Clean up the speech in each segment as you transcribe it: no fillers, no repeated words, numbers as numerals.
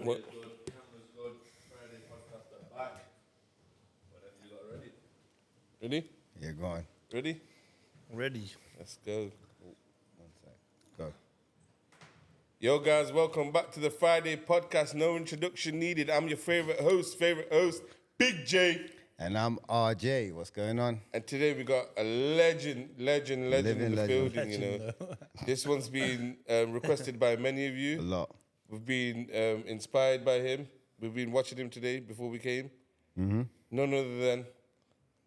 What? Good, camera's good. Friday podcast are back. Whatever you got ready. Ready? Yeah, go on. Ready? Ready. Let's go. One sec. Go. Yo, guys, welcome back to the Friday podcast. No introduction needed. I'm your favorite host, Big J. And I'm RJ. What's going on? And today we got a legend Living in the legend. building, you know. This one's been requested by many of A you. lot. We've been inspired by him. We've been watching him today before we came. Mm-hmm. None other than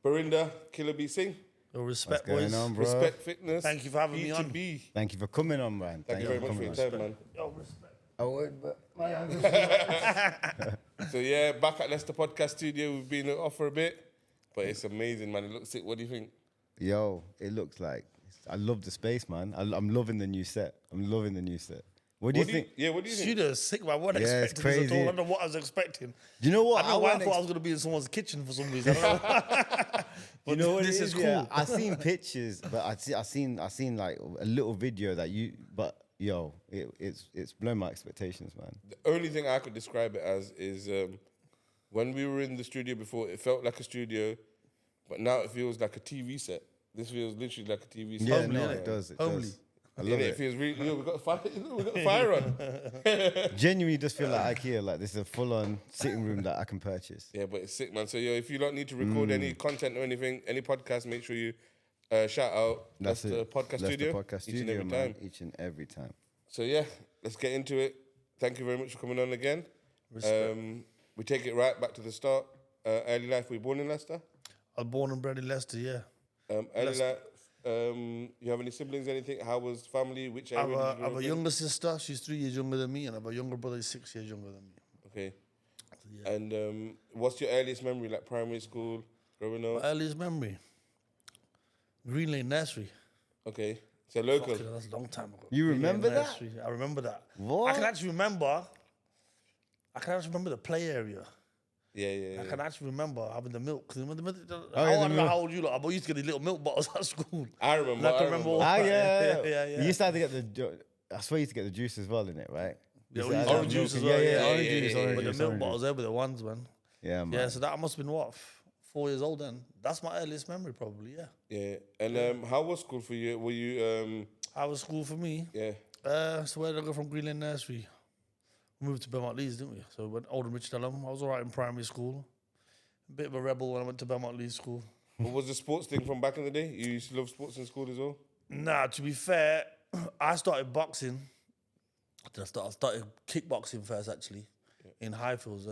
Barinder, Killer B Singh. Respect, What's boys. going on, bro? Respect Fitness. Thank you for having me on. B2B. Thank you for coming on, man. Thank you very much for your time, man. Yo, respect. I would, but So yeah, back at Leicester Podcast Studio. We've been off for a bit, but it's amazing, man. It looks sick. What do you think? Yo, it looks like I love the space, man. I'm loving the new set. What do you think? Yeah, what do you think? Studio is sick, man. I wasn't Yeah, it's expecting this at all. I crazy. don't know what I was expecting. Do you know what? I don't know why I wasn't thought I was going to be in someone's kitchen for some reason. I don't know. You know what this it is is? Yeah, cool. I seen pictures, but I seen like a little video that you. But yo, it's blown my expectations, man. The only thing I could describe it as is when we were in the studio before, it felt like a studio, but now it feels like a TV set. This feels literally like a TV set. Yeah, Homely, no, innit? it does. It Homely. does. I Yeah, love it it. feels really. We got fire. We got fire on. Genuinely, just feel like IKEA. Like this is a full-on sitting room that I can purchase. Yeah, but it's sick, man. So, if you don't need to record any content or anything, any podcast, make sure you shout out. That's the it. podcast That's studio. the podcast each and studio, every man. time. Each and every time. So, yeah, let's get into it. Thank you very much for coming on again. We take it right back to the start. Early life, were you born in Leicester? I was born and bred in Leicester, yeah. Early life, you have any siblings, anything? How was family? Which I area did you have grow up a in? younger sister. She's 3 years younger than me. And I have a younger brother. He's 6 years younger than me. Okay. Yeah. And what's your earliest memory, like primary school, growing up? My earliest memory. Green Lane Nursery. Okay. So local. Fucking, that's a long time ago. You Green Lane remember that? Nursery. I remember that. What? I can actually remember the play area. Yeah. I can actually remember having the milk. 'Cause remember yeah, the I don't know milk. how old you lot are, but we used to get these little milk bottles at school. I remember. And I can I remember. remember. Ah, yeah. yeah. You used to have to get I swear you used to get the juice as well in it, right? Yeah, You we used used to to have have that juice milk. as well, Yeah, yeah. orange Yeah, juice, yeah, orange But the juice, milk orange bottles, juice. they were the ones, man. Yeah, man. Yeah, so that must have been what? 4 years old then. That's my earliest memory, probably, yeah. Yeah. And how was school for you? Were you, How was school for me? yeah. So where did I go from Green Lane Nursery? We moved to Belmont Leeds, didn't we? So went Oldham Richard Elm. I was all right in primary school. A bit of a rebel when I went to Belmont Leeds school. What was the sports thing from back in the day? You used to love sports in school as well? Nah, to be fair, I started boxing. I started kickboxing first, actually, in Highfields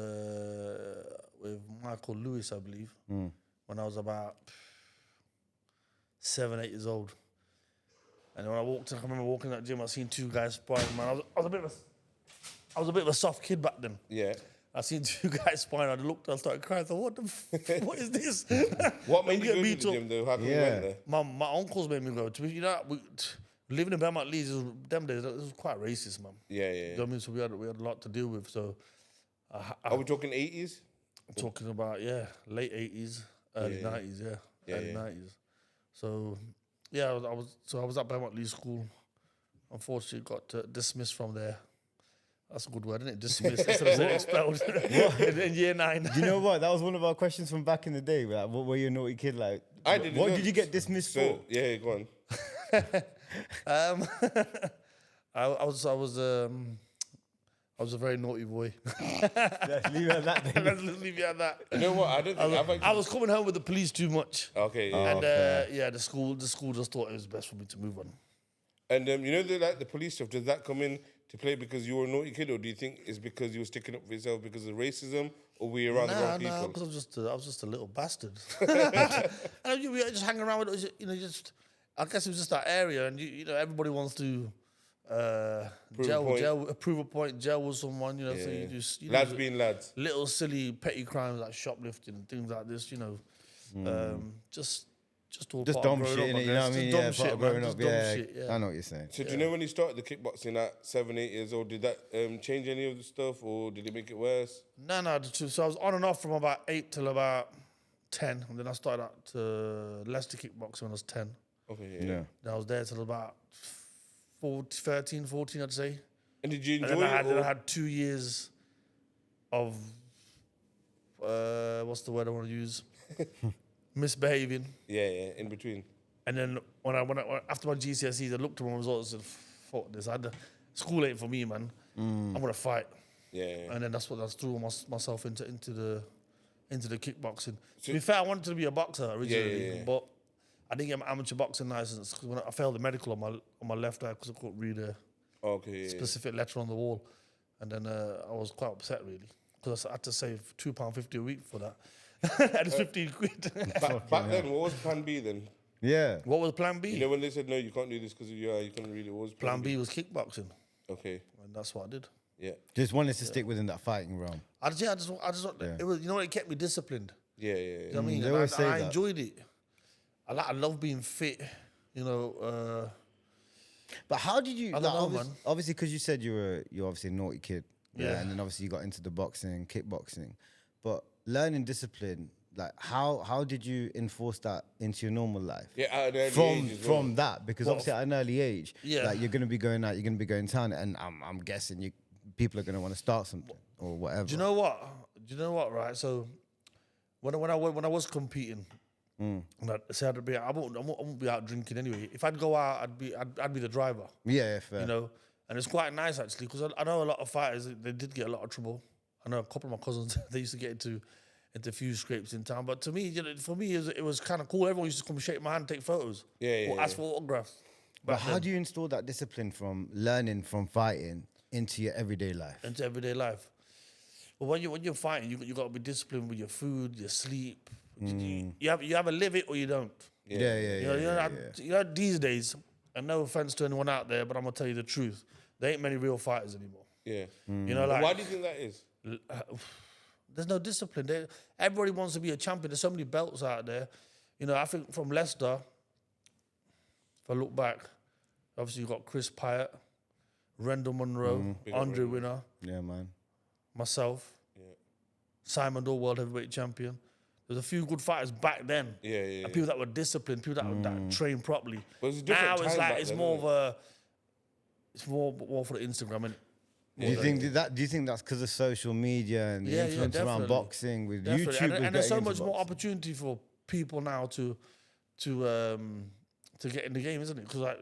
with Michael Lewis, I believe, when I was about 7, 8 years old. And when I walked in, I remember walking in that gym, I seen two guys sparring, man. I was a bit of a soft kid back then. Yeah. I seen two guys sparring, I looked, I started crying, I thought, what is this? What made you Get go me to the gym though? How come you Yeah. went there? My uncles made me go. Living in Belmont Leeds, them days, it was quite racist, man. Yeah. You know what I mean? So we had a lot to deal with. So Are we talking 80s? I'm talking about, late 80s, early 90s, early 90s. So, I was at Belmont Leeds School. Unfortunately, got dismissed from there. That's a good word, isn't it? Dismissed instead of saying expelled in year 9. Do you know what? That was one of our questions from back in the day. Like, what were you a naughty kid like? I didn't What know. did you get dismissed for? So, yeah, go on. I was a very naughty boy. Let's leave it at that then. Let's leave it at that. You know what? I don't think I've actually... I was coming home with the police too much. Okay, yeah. And fair. the school just thought it was best for me to move on. And you know, the police stuff, does that come in to play because you were a naughty kid, or do you think it's because you were sticking up for yourself because of racism, or were you around the wrong people? Nah, because I was just a little bastard. And we just hang around with it, I guess it was just that area, and everybody wants to prove a point, gel with someone, so you just Lads being lads. little silly petty crimes like shoplifting and things like this, just all Just part of dumb growing shit, up, innit? I You know what I guess. mean? Just Yeah, dumb part shit, of man. growing Just up. dumb Yeah, shit, yeah. I know what you're saying. So do you know when you started the kickboxing at 7, 8 years old, did that change any of the stuff, or did it make it worse? No. So I was on and off from about 8 till about 10, and then I started at Leicester kickboxing when I was 10. Okay, Yeah. Then I was there till about 13, 14, I'd say. And did you And enjoy then it? I had 2 years of what's the word I want to use? Misbehaving. Yeah, in between. And then when I after my GCSEs, I looked at my results and thought this. School ain't for me, man. I'm gonna fight. Yeah. And then that's threw myself into the kickboxing. To be fair, I wanted to be a boxer originally, but I didn't get my amateur boxing license because when I failed the medical on my left eye because I couldn't read a specific letter on the wall, and then I was quite upset really because I had to save £2.50 a week for that. And it's 15 quid. Back then, what was Plan B then? Yeah. What was Plan B? You know when they said no, you can't do this because you couldn't read it. What was Plan B was kickboxing, Okay. and that's what I did. Yeah. Just wanted to stick within that fighting realm. I just it was, you know what, it kept me disciplined. Yeah. You know what I mean? They And always say I that. enjoyed it. I love being fit. You know. But how did you? I don't know, man. Obviously, because you said you're obviously a naughty kid. Yeah. And then obviously you got into the boxing, kickboxing, but learning discipline. Like how did you enforce that into your normal life? Yeah, at an early From age as well. that, because obviously at an early age, Yeah. like you're gonna be going out, you're gonna be going town, and I'm guessing people are gonna want to start something or whatever. Do you know what? Right. So when I was competing, and I said I won't be out drinking anyway. If I'd go out, I'd be the driver. Yeah, fair. You know, and it's quite nice actually because I know a lot of fighters they did get a lot of trouble. I know a couple of my cousins they used to get into a few scrapes in town. But to me, for me, it was kind of cool. Everyone used to come shake my hand, take photos, or ask for autographs. But how do you install that discipline from learning from fighting into your everyday life? Into everyday life. But when you're fighting, you got to be disciplined with your food, your sleep. You either live it or you don't. Yeah. You know, these days, and no offense to anyone out there, but I'm gonna tell you the truth. There ain't many real fighters anymore. Yeah. You know, like Why do you think that is? there's no discipline. Everybody wants to be a champion. There's so many belts out there. You know, I think from Leicester, if I look back, obviously you've got Chris Pyatt, Rendell Munro, Andre Winner, Yeah, man. myself, Simon Daw, world heavyweight champion. There's a few good fighters back then. Yeah. And people that were disciplined, people that trained properly. But it's a different Now it's time like back it's then, more isn't of a, it's more for the Instagram. And Do you think that's because of social media and the Yeah, influence around definitely. boxing with definitely. YouTube? And there's so getting much into more boxing? opportunity for people now to get in the game, isn't it? Because like,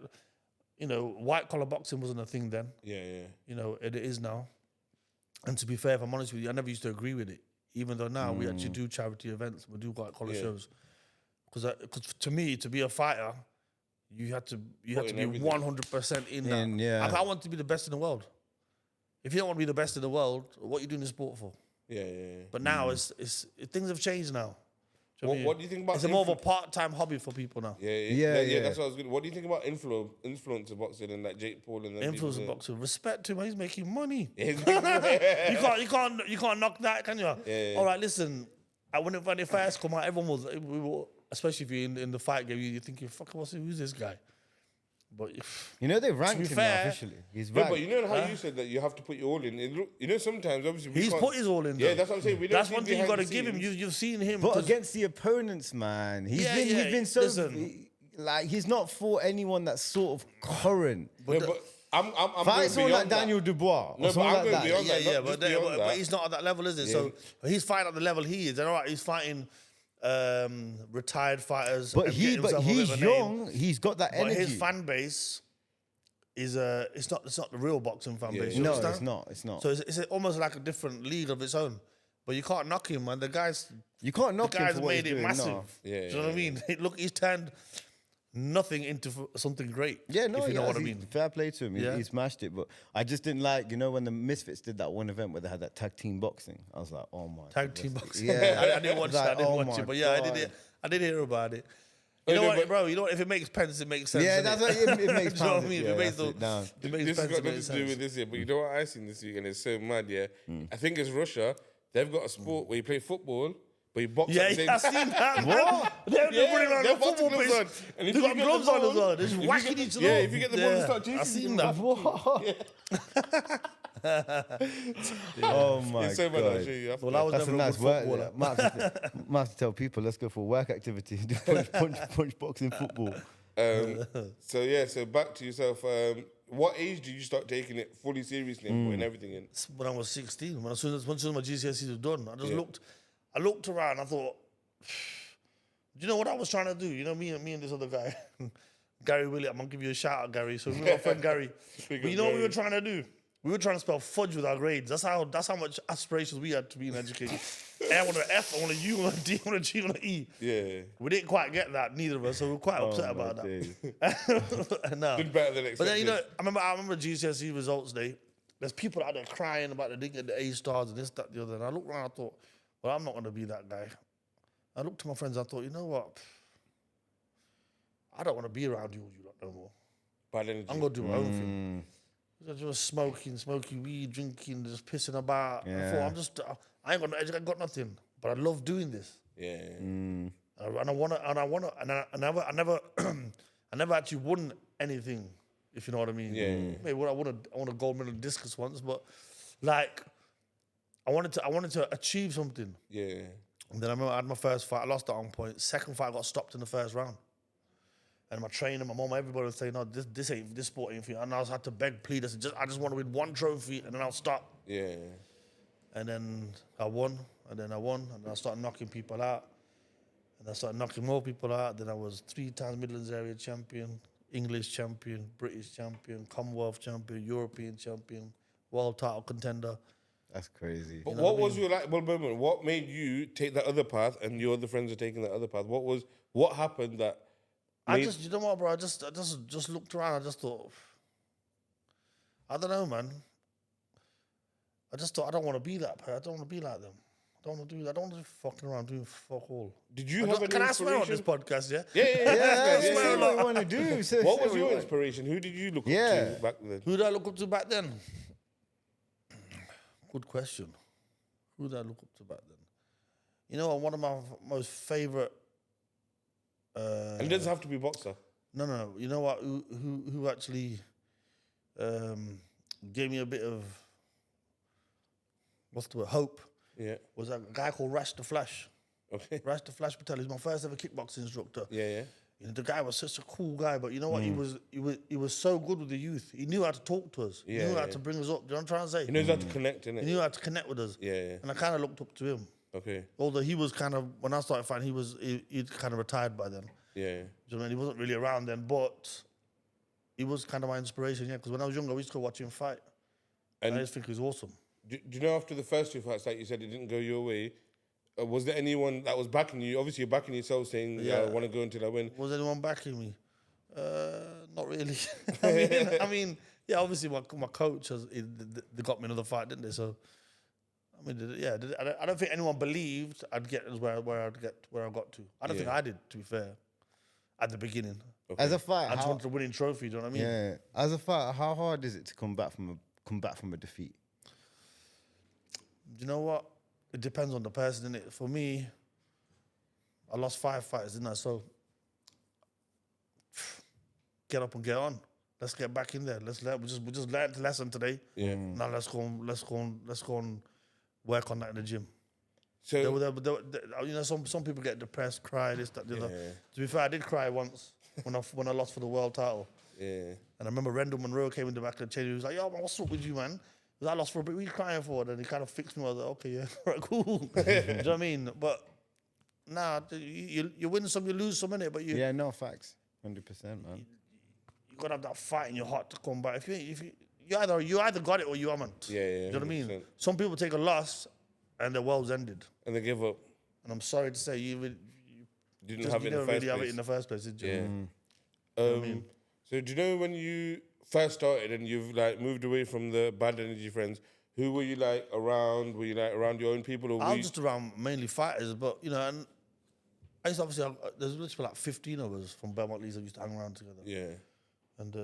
you know, white collar boxing wasn't a thing then. Yeah. You know, it is now. And to be fair, if I'm honest with you, I never used to agree with it. Even though now we actually do charity events, we do white collar shows. Because to me, to be a fighter, you had to be everything. 100% in that. Yeah. I want to be the best in the world. If you don't want to be the best in the world, what are you doing the sport for? Yeah. But now it's things have changed now. Do you know What do you think about It's more of a part-time hobby for people now. Yeah. That's what I was good. What do you think about influencer boxing and like Jake Paul and them Influencer people? boxing, respect to him. He's making money. Yeah. You can't knock that, can you? Yeah. All right, listen. When it first come out, everyone was, especially if you're in the fight game, you're thinking, "Fuck, who's this guy?" But You know they've ranked him now fair- officially. He's No, ranked. but you know how you said that you have to put your all in. You know, sometimes obviously we he's can't- put his all in. Yeah, though. that's what I'm saying. We don't That's see one thing you behind got to the give him. scenes. You've seen him. But 'cause- against the opponents, man, he's been so listen. like he's not fought anyone that's sort of current. No, but I'm Fight going someone like beyond that. Daniel Dubois. No, or someone but I'm like going that. beyond that. Yeah, not but, just beyond but that. he's not at that level, is it? Yeah. So he's fighting at the level he is. And all right, he's fighting retired fighters. But and getting he's himself a bit of a name. young. He's got that But energy. his fan base is it's not the real boxing fan base. you no, understand? it's not. It's not. So it's almost like a different league of its own. But you can't knock him, man. The guy's You can't knock him guy's for what made he's it doing. massive. No. Do you know what I mean? Look, he's turned nothing into something great. Yeah, no, if you know what I he- mean. Fair play to him. Yeah. He smashed it. But I just didn't like, when the Misfits did that one event where they had that tag team boxing. I was like, oh my. Tag team goodness. boxing. Yeah. I didn't watch that. I didn't watch it, but yeah, I did hear about it. You know what, bro? You know what? If it makes pence, it makes sense. Yeah, innit? that's what it makes Do you know what I pounds. mean? Yeah, If it makes that's it. Down. it makes This has sense. got It nothing makes to do with sense. this year, but you know what I seen this week, and it's so mad, yeah? I think it's Russia. They've got a sport where you play football, but you box Yeah, at the same yeah, I've seen that. What? They're running around they're the football boxing gloves pitch. on. And if They you got get gloves the on as ball- well. They're if just you whacking get- each other. yeah, up. if you get the ball and start chasing I've seen them. that. Oh my It's so bad, I'll god. show you after. Well, I was That's a never a nice good work. footballer. Might have to tell people, let's go for work activity. Do punch boxing football. So back to yourself. what age did you start taking it fully seriously and putting everything in? When I was 16, as soon as my GCSEs were done, I just Yeah. looked around. I thought, do you know what I was trying to do? You know, me and this other guy, Gary William. I'm gonna give you a shout out, Gary. So my friend Gary. But you know what we were trying to do? We were trying to spell fudge with our grades. That's how much aspirations we had to be in education. I want an F, I want a U, I want a D, I want a G, I want an E. Yeah. We didn't quite get that, neither of us, so we're quite upset about that. No. Did better than expected. But then, you know, I remember GCSE results day. There's people out there crying about they didn't get the A stars and this, that, the other. And I looked around, I thought, well, I'm not going to be that guy. I looked to my friends, I thought, you know what? I don't want to be around you lot no more. Bad energy. I'm going to do my own thing. Just smoking weed, drinking, just pissing about. Yeah. I thought, I ain't got no edge, I got nothing. But I love doing this. Yeah. And I never actually won anything, if you know what I mean. Yeah. Maybe I won a gold medal in discus once, but like I wanted to achieve something. Yeah. And then I remember I had my first fight, I lost it on point. Second fight, I got stopped in the first round. And my trainer, my mom, everybody was saying, no, this sport ain't for you. And I had to beg, plead. I just want to win one trophy and then I'll stop. Yeah. And then I won, and then I started knocking people out. And I started knocking more people out. Then I was 3 times Midlands area champion, English champion, British champion, Commonwealth champion, European champion, world title contender. That's crazy. But what was your like moment? What made you take that other path and your other friends are taking that other path? What happened that you know what, bro? I just looked around. I just thought, I don't know, man. I just thought I don't want to be that person. I don't want to be like them. I don't want to do that. I don't want to be fucking around doing fuck all. Did you have any Can I swear on inspiration? this podcast? Yeah. Yeah, Yeah, say what you want to do. Say What was what you your want. inspiration? Who did you look up Yeah. to back then? Who did I look up to back then? Good question. Who did I look up to back then? You know what? One of my most favorite. And it doesn't have to be boxer. No. You know what? Who actually gave me a bit of what's the word? Hope. Yeah. Was a guy called Rash the Flash. Okay. Rash the Flash Patel. He's my first ever kickboxing instructor. Yeah. You know, the guy was such a cool guy, but you know what? He was so good with the youth. He knew how to talk to us. He knew how to bring us up. Do you know what I'm trying to say? He knows how to connect, He innit? knew how to connect with us. Yeah. And I kind of looked up to him. Okay. Although he was kind of, when I started fighting, he'd kind of retired by then. Yeah. Do you know what I mean? He wasn't really around then, but he was kind of my inspiration, yeah. Because when I was younger, we used to go watch him fight. And I just think he was awesome. Do you know after the first 2 fights, like you said, it didn't go your way? Was there anyone that was backing you? Obviously, you're backing yourself, saying, "I want to go until I win." Was anyone backing me? Not really. I mean, yeah. Obviously, my coach they got me another fight, didn't they? So, I mean, I don't think anyone believed I'd get as where I got to. I don't think I did, to be fair, at the beginning. Okay. As a fighter, I just wanted a winning trophy. Do you know what I mean? yeah. As a fighter, how hard is it to come back from a defeat? Do you know what? It depends on the person, innit? For me, I lost 5 fights, didn't I? So get up and get on. Let's get back in there. We just learned the lesson today. Yeah. Now let's go and work on that in the gym. So You know, some people get depressed, cry, this, that, the other. To be fair, I did cry once when I lost for the world title. yeah. And I remember Rendell Monroe came in the back of the chain. He was like, "Yo, man, what's up with you, man?" I lost for a bit. What are you crying for? Then he kind of fixed me. I was like, "Okay, yeah, all right, cool." Do you know what I mean? But nah, you win some, you lose some in it. But Yeah, no facts, 100%, man. you gotta have that fight in your heart to come back. If you either got it or you haven't. Yeah, Do you know what I mean? 100%. Some people take a loss and their world's ended. And they give up. And I'm sorry to say, you Didn't have it in never the first really have it place. in the first place, did you? Yeah. So do you know when you first started and you've like moved away from the bad energy friends, who were you like around? Were you like around your own people, or I were was you... just around mainly fighters, but you know, and I used to obviously there's literally like 15 of us from Belmont Leeds that used to hang around together. Yeah. And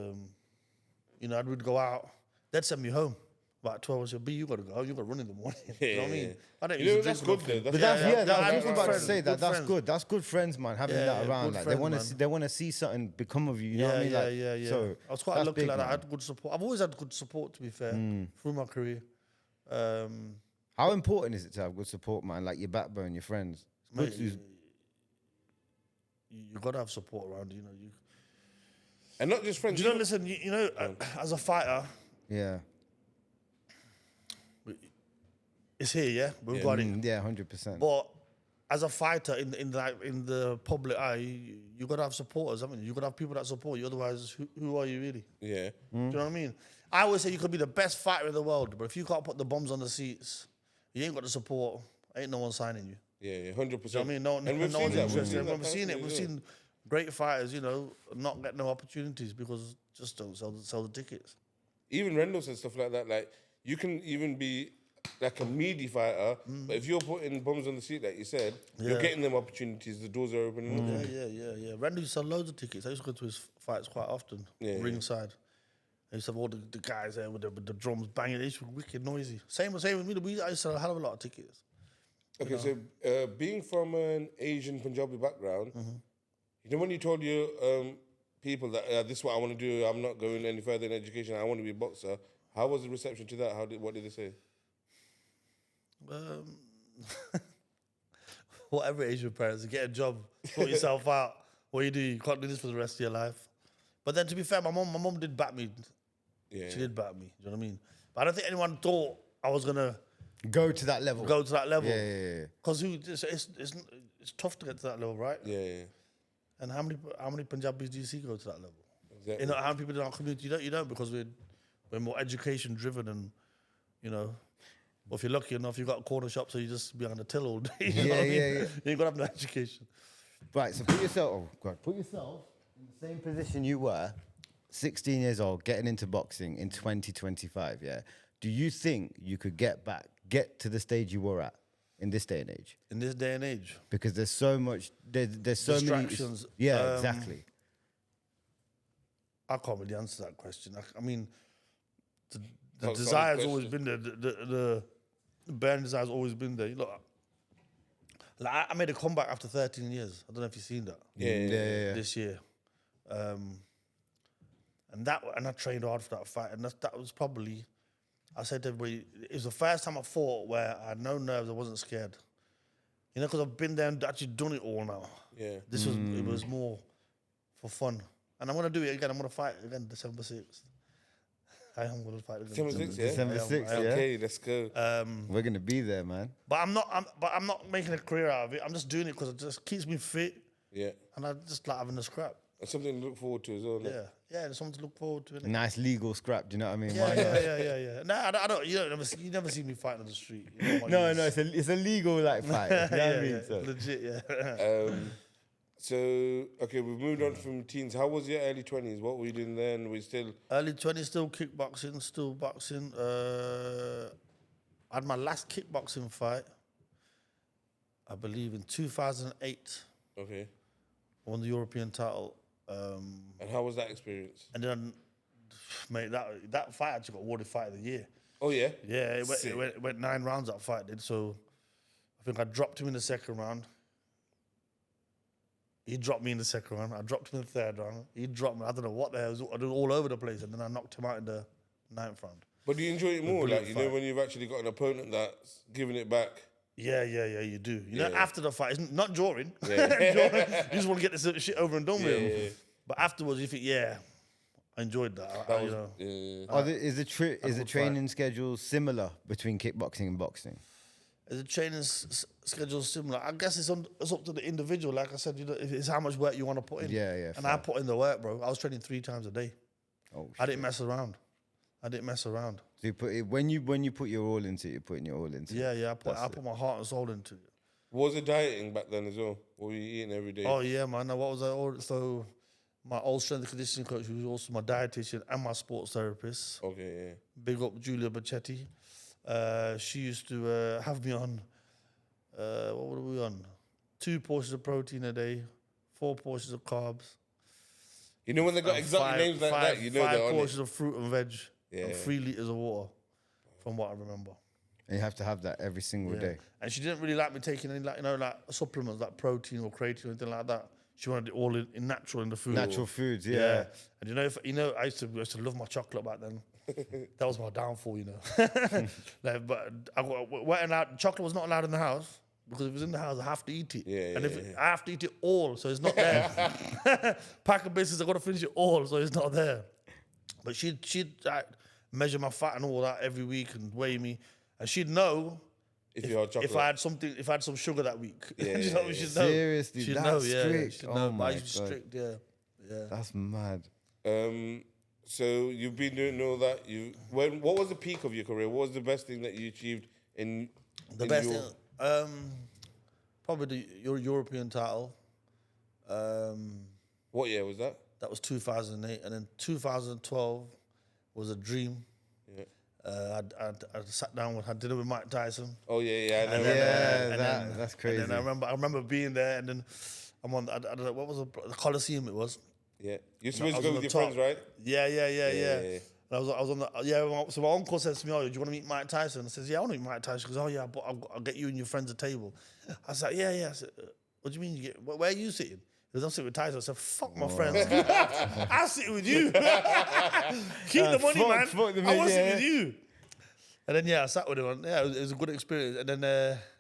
you know, we'd go out. They'd send me home about 12 and say, "B, you gotta go. You gotta run in the morning." You know what I mean? I don't You know, used to that's drink good enough. though. But That's that's I I had was good about to friends, say that. good That's friends. good. That's good friends, man. Having Yeah, that around, good like friends, man. they want to see something become of you. You know what I mean? Like, Yeah. So I was quite that's lucky big, like that. I man. had good support. I've always had good support, to be fair, through my career. How important is it to have good support, man? Like your backbone, your friends. It's good Mate, to- you got to have support around you. You know, And not just friends. Do you know, listen, you know, as a fighter, Yeah. it's here, yeah? We've got it. Yeah, 100%. But as a fighter in the public eye, you got to have supporters, haven't you? You got to have people that support you. Otherwise, who are you really? Yeah. Do you know what I mean? I always say you could be the best fighter in the world, but if you can't put the bombs on the seats, you ain't got the support, ain't no one signing you. Yeah, 100%. Do you know what I mean? No, and we've no seen one's that. interested. We've We've seen it. We've personally, seen great fighters, you know, not get no opportunities because just don't sell the tickets. Even Rendell and stuff like that. Like, you can even be like a meaty fighter, but if you're putting bombs on the seat, like you said, you're getting them opportunities. The doors are opening up. Yeah. Randy used to sell loads of tickets. I used to go to his fights quite often, ringside. I used to have all the guys there with the drums banging. They used to be wicked noisy. Same with me. I used to sell a hell of a lot of tickets. Okay, so being from an Asian Punjabi background, you know when you told your people that this is what I want to do, I'm not going any further in education, I want to be a boxer, how was the reception to that? What did they say? Whatever Asian parents, get a job, sort yourself out. What you do, you can't do this for the rest of your life. But then, to be fair, my mom did back me. Yeah, she did back me. Do you know what I mean? But I don't think anyone thought I was gonna Go to that level. Yeah. Because it's tough to get to that level, right? Yeah. And how many Punjabis do you see go to that level? Exactly. You know, how many people in our community you don't because we're more education driven and, you know. Or if you're lucky enough, you've got a corner shop, so you just be on the till all day. You know what I mean? You ain't got to have no education. Right, so put yourself in the same position you were, 16 years old, getting into boxing in 2025, yeah? Do you think you could get to the stage you were at in this day and age? In this day and age? Because there's so much, there's so distractions. many... Yeah, exactly. I can't really answer that question. I mean, the desire's always been there. The burning desire's always been there. Look, like I made a comeback after 13 years. I don't know if you've seen that. Yeah. This year. And I trained hard for that fight. And that was probably, I said to everybody, it was the first time I fought where I had no nerves, I wasn't scared. You know, because I've been there and actually done it all now. Yeah. It was more for fun. And I'm going to do it again. I'm going to fight again December 6th. I am going to fight again. December 6th, yeah? December 6th, yeah? Okay, let's go. We're going to be there, man. But I'm not making a career out of it. I'm just doing it because it just keeps me fit. Yeah. And I just like having a scrap. It's something to look forward to as well. Yeah, there's something to look forward to. Innit? Nice legal scrap, do you know what I mean? Yeah. Nah, I don't. You never see me fighting on the street. You know, No, it's a legal like fight. You know what I mean? So. Legit, yeah. So, okay, we've moved on from teens. How was your early 20s? What were you doing then? We still... Early 20s, still kickboxing, still boxing. I had my last kickboxing fight, I believe, in 2008. Okay. I won the European title. And how was that experience? And then, mate, that fight actually got awarded Fight of the Year. Oh, yeah? Yeah, it went 9 rounds, that fight did. So I think I dropped him in the second round. He dropped me in the second round. I dropped him in the third round. He dropped me. I don't know what the hell. I was all over the place. And then I knocked him out in the 9th round. But do you enjoy it more? Like, you know, when you've actually got an opponent that's giving it back? Yeah, you do. You know, after the fight, it's not during. Yeah. You just want to get this shit over and done with. Yeah. But afterwards, you think, I enjoyed that. Is the training schedule similar between kickboxing and boxing? Is the training schedule similar? I guess it's up to the individual. Like I said, you know, it's how much work you want to put in. Yeah. And I put in the work, bro. I was training 3 times a day. Oh, I didn't mess around. So you put it, when you put your all into it, you're putting your all into it. Yeah. I put my heart and soul into it. What was the dieting back then as well? What were you eating every day? Oh yeah, man. Now, what was I ordering? So my old strength and conditioning coach, who was also my dietitian and my sports therapist. Okay, yeah. Big up Julia Bacchetti. She used to have me on. What were we on? 2 portions of protein a day, 4 portions of carbs. You know when they got exotic names like that, you know they're 5 on portions it. of fruit and veg, and 3 liters of water, from what I remember. And you have to have that every single day. And she didn't really like me taking any, like supplements like protein or creatine or anything like that. She wanted it all in natural in the food. Natural foods, yeah. And I used to love my chocolate back then. That was my downfall, you know. But chocolate was not allowed in the house. because if it's in the house, I have to eat it. Yeah, and yeah, if I have to eat it all, so it's not there. Pack of biscuits, I got to finish it all, so it's not there. But she'd like, measure my fat and all that every week and weigh me, and she'd know If you had chocolate. if I had some sugar that week. Yeah, you know, yeah, she'd Seriously, know. She'd that's know, yeah. strict. She'd Oh know. But I my used to be God. strict, yeah. That's mad. So you've been doing all that. What was the peak of your career? What was the best thing that you achieved in The in best your- thing, probably your European title. What year was that? That was 2008, and then 2012 was a dream. Yeah. I sat down had dinner with Mike Tyson. Oh yeah, I know. That's crazy. And then I remember being there, and then I'm on. I don't know what was the Coliseum. It was. Yeah, you're supposed I to was go on with the your top. friends, right? Yeah. yeah. And I was on the So my uncle says to me, "Oh, do you want to meet Mike Tyson?" I says, "Yeah, I want to meet Mike Tyson." He goes, "Oh yeah, but I'll get you and your friends a table." I said, "Yeah." I said, "What do you mean? Where are you sitting?" He goes, "I'm sitting with Tyson." I said, "Fuck my friends. I'll sit with you. Keep the money, man. fuck the I money, want to sit yeah. with you." And then I sat with him. And, it was a good experience. And then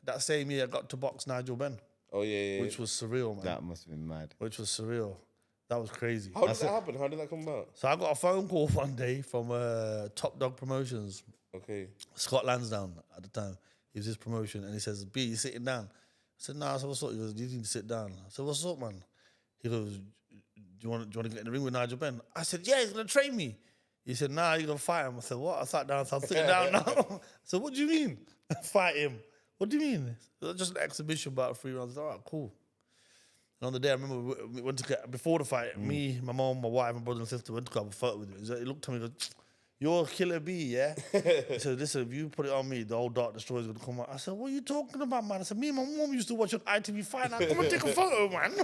that same year, I got to box Nigel Benn, Oh yeah. which was surreal, man. That must have been mad. Which was surreal. That was crazy. How did that happen? How did that come about? So I got a phone call one day from Top Dog Promotions. Okay. Scott Lansdowne at the time. He was his promotion, and he says, "B, you sitting down?" I said, "Nah." I said, "What's up?" He goes, "You need to sit down." I said, "What's up, man?" He goes, "Do you want to get in the ring with Nigel Benn?" I said, "Yeah, he's gonna train me." He said, "Nah, you're gonna fight him." I said, "What?" I sat down. I said, "I'm sitting down now." I said, "What do you mean, fight him? What do you mean?" It was just an exhibition, about 3 rounds. I said, "All right, cool." And on the day, I remember we went to get, before the fight, me, my mom, my wife, my brother and sister went to grab a photo with him. He looked at me and goes, "You're a killer bee, yeah?" He said, "Listen, if you put it on me, the old Dark Destroyer is going to come out." I said, "What are you talking about, man?" I said, "Me and my mom used to watch on ITV Fight Night. Come and take a photo, man."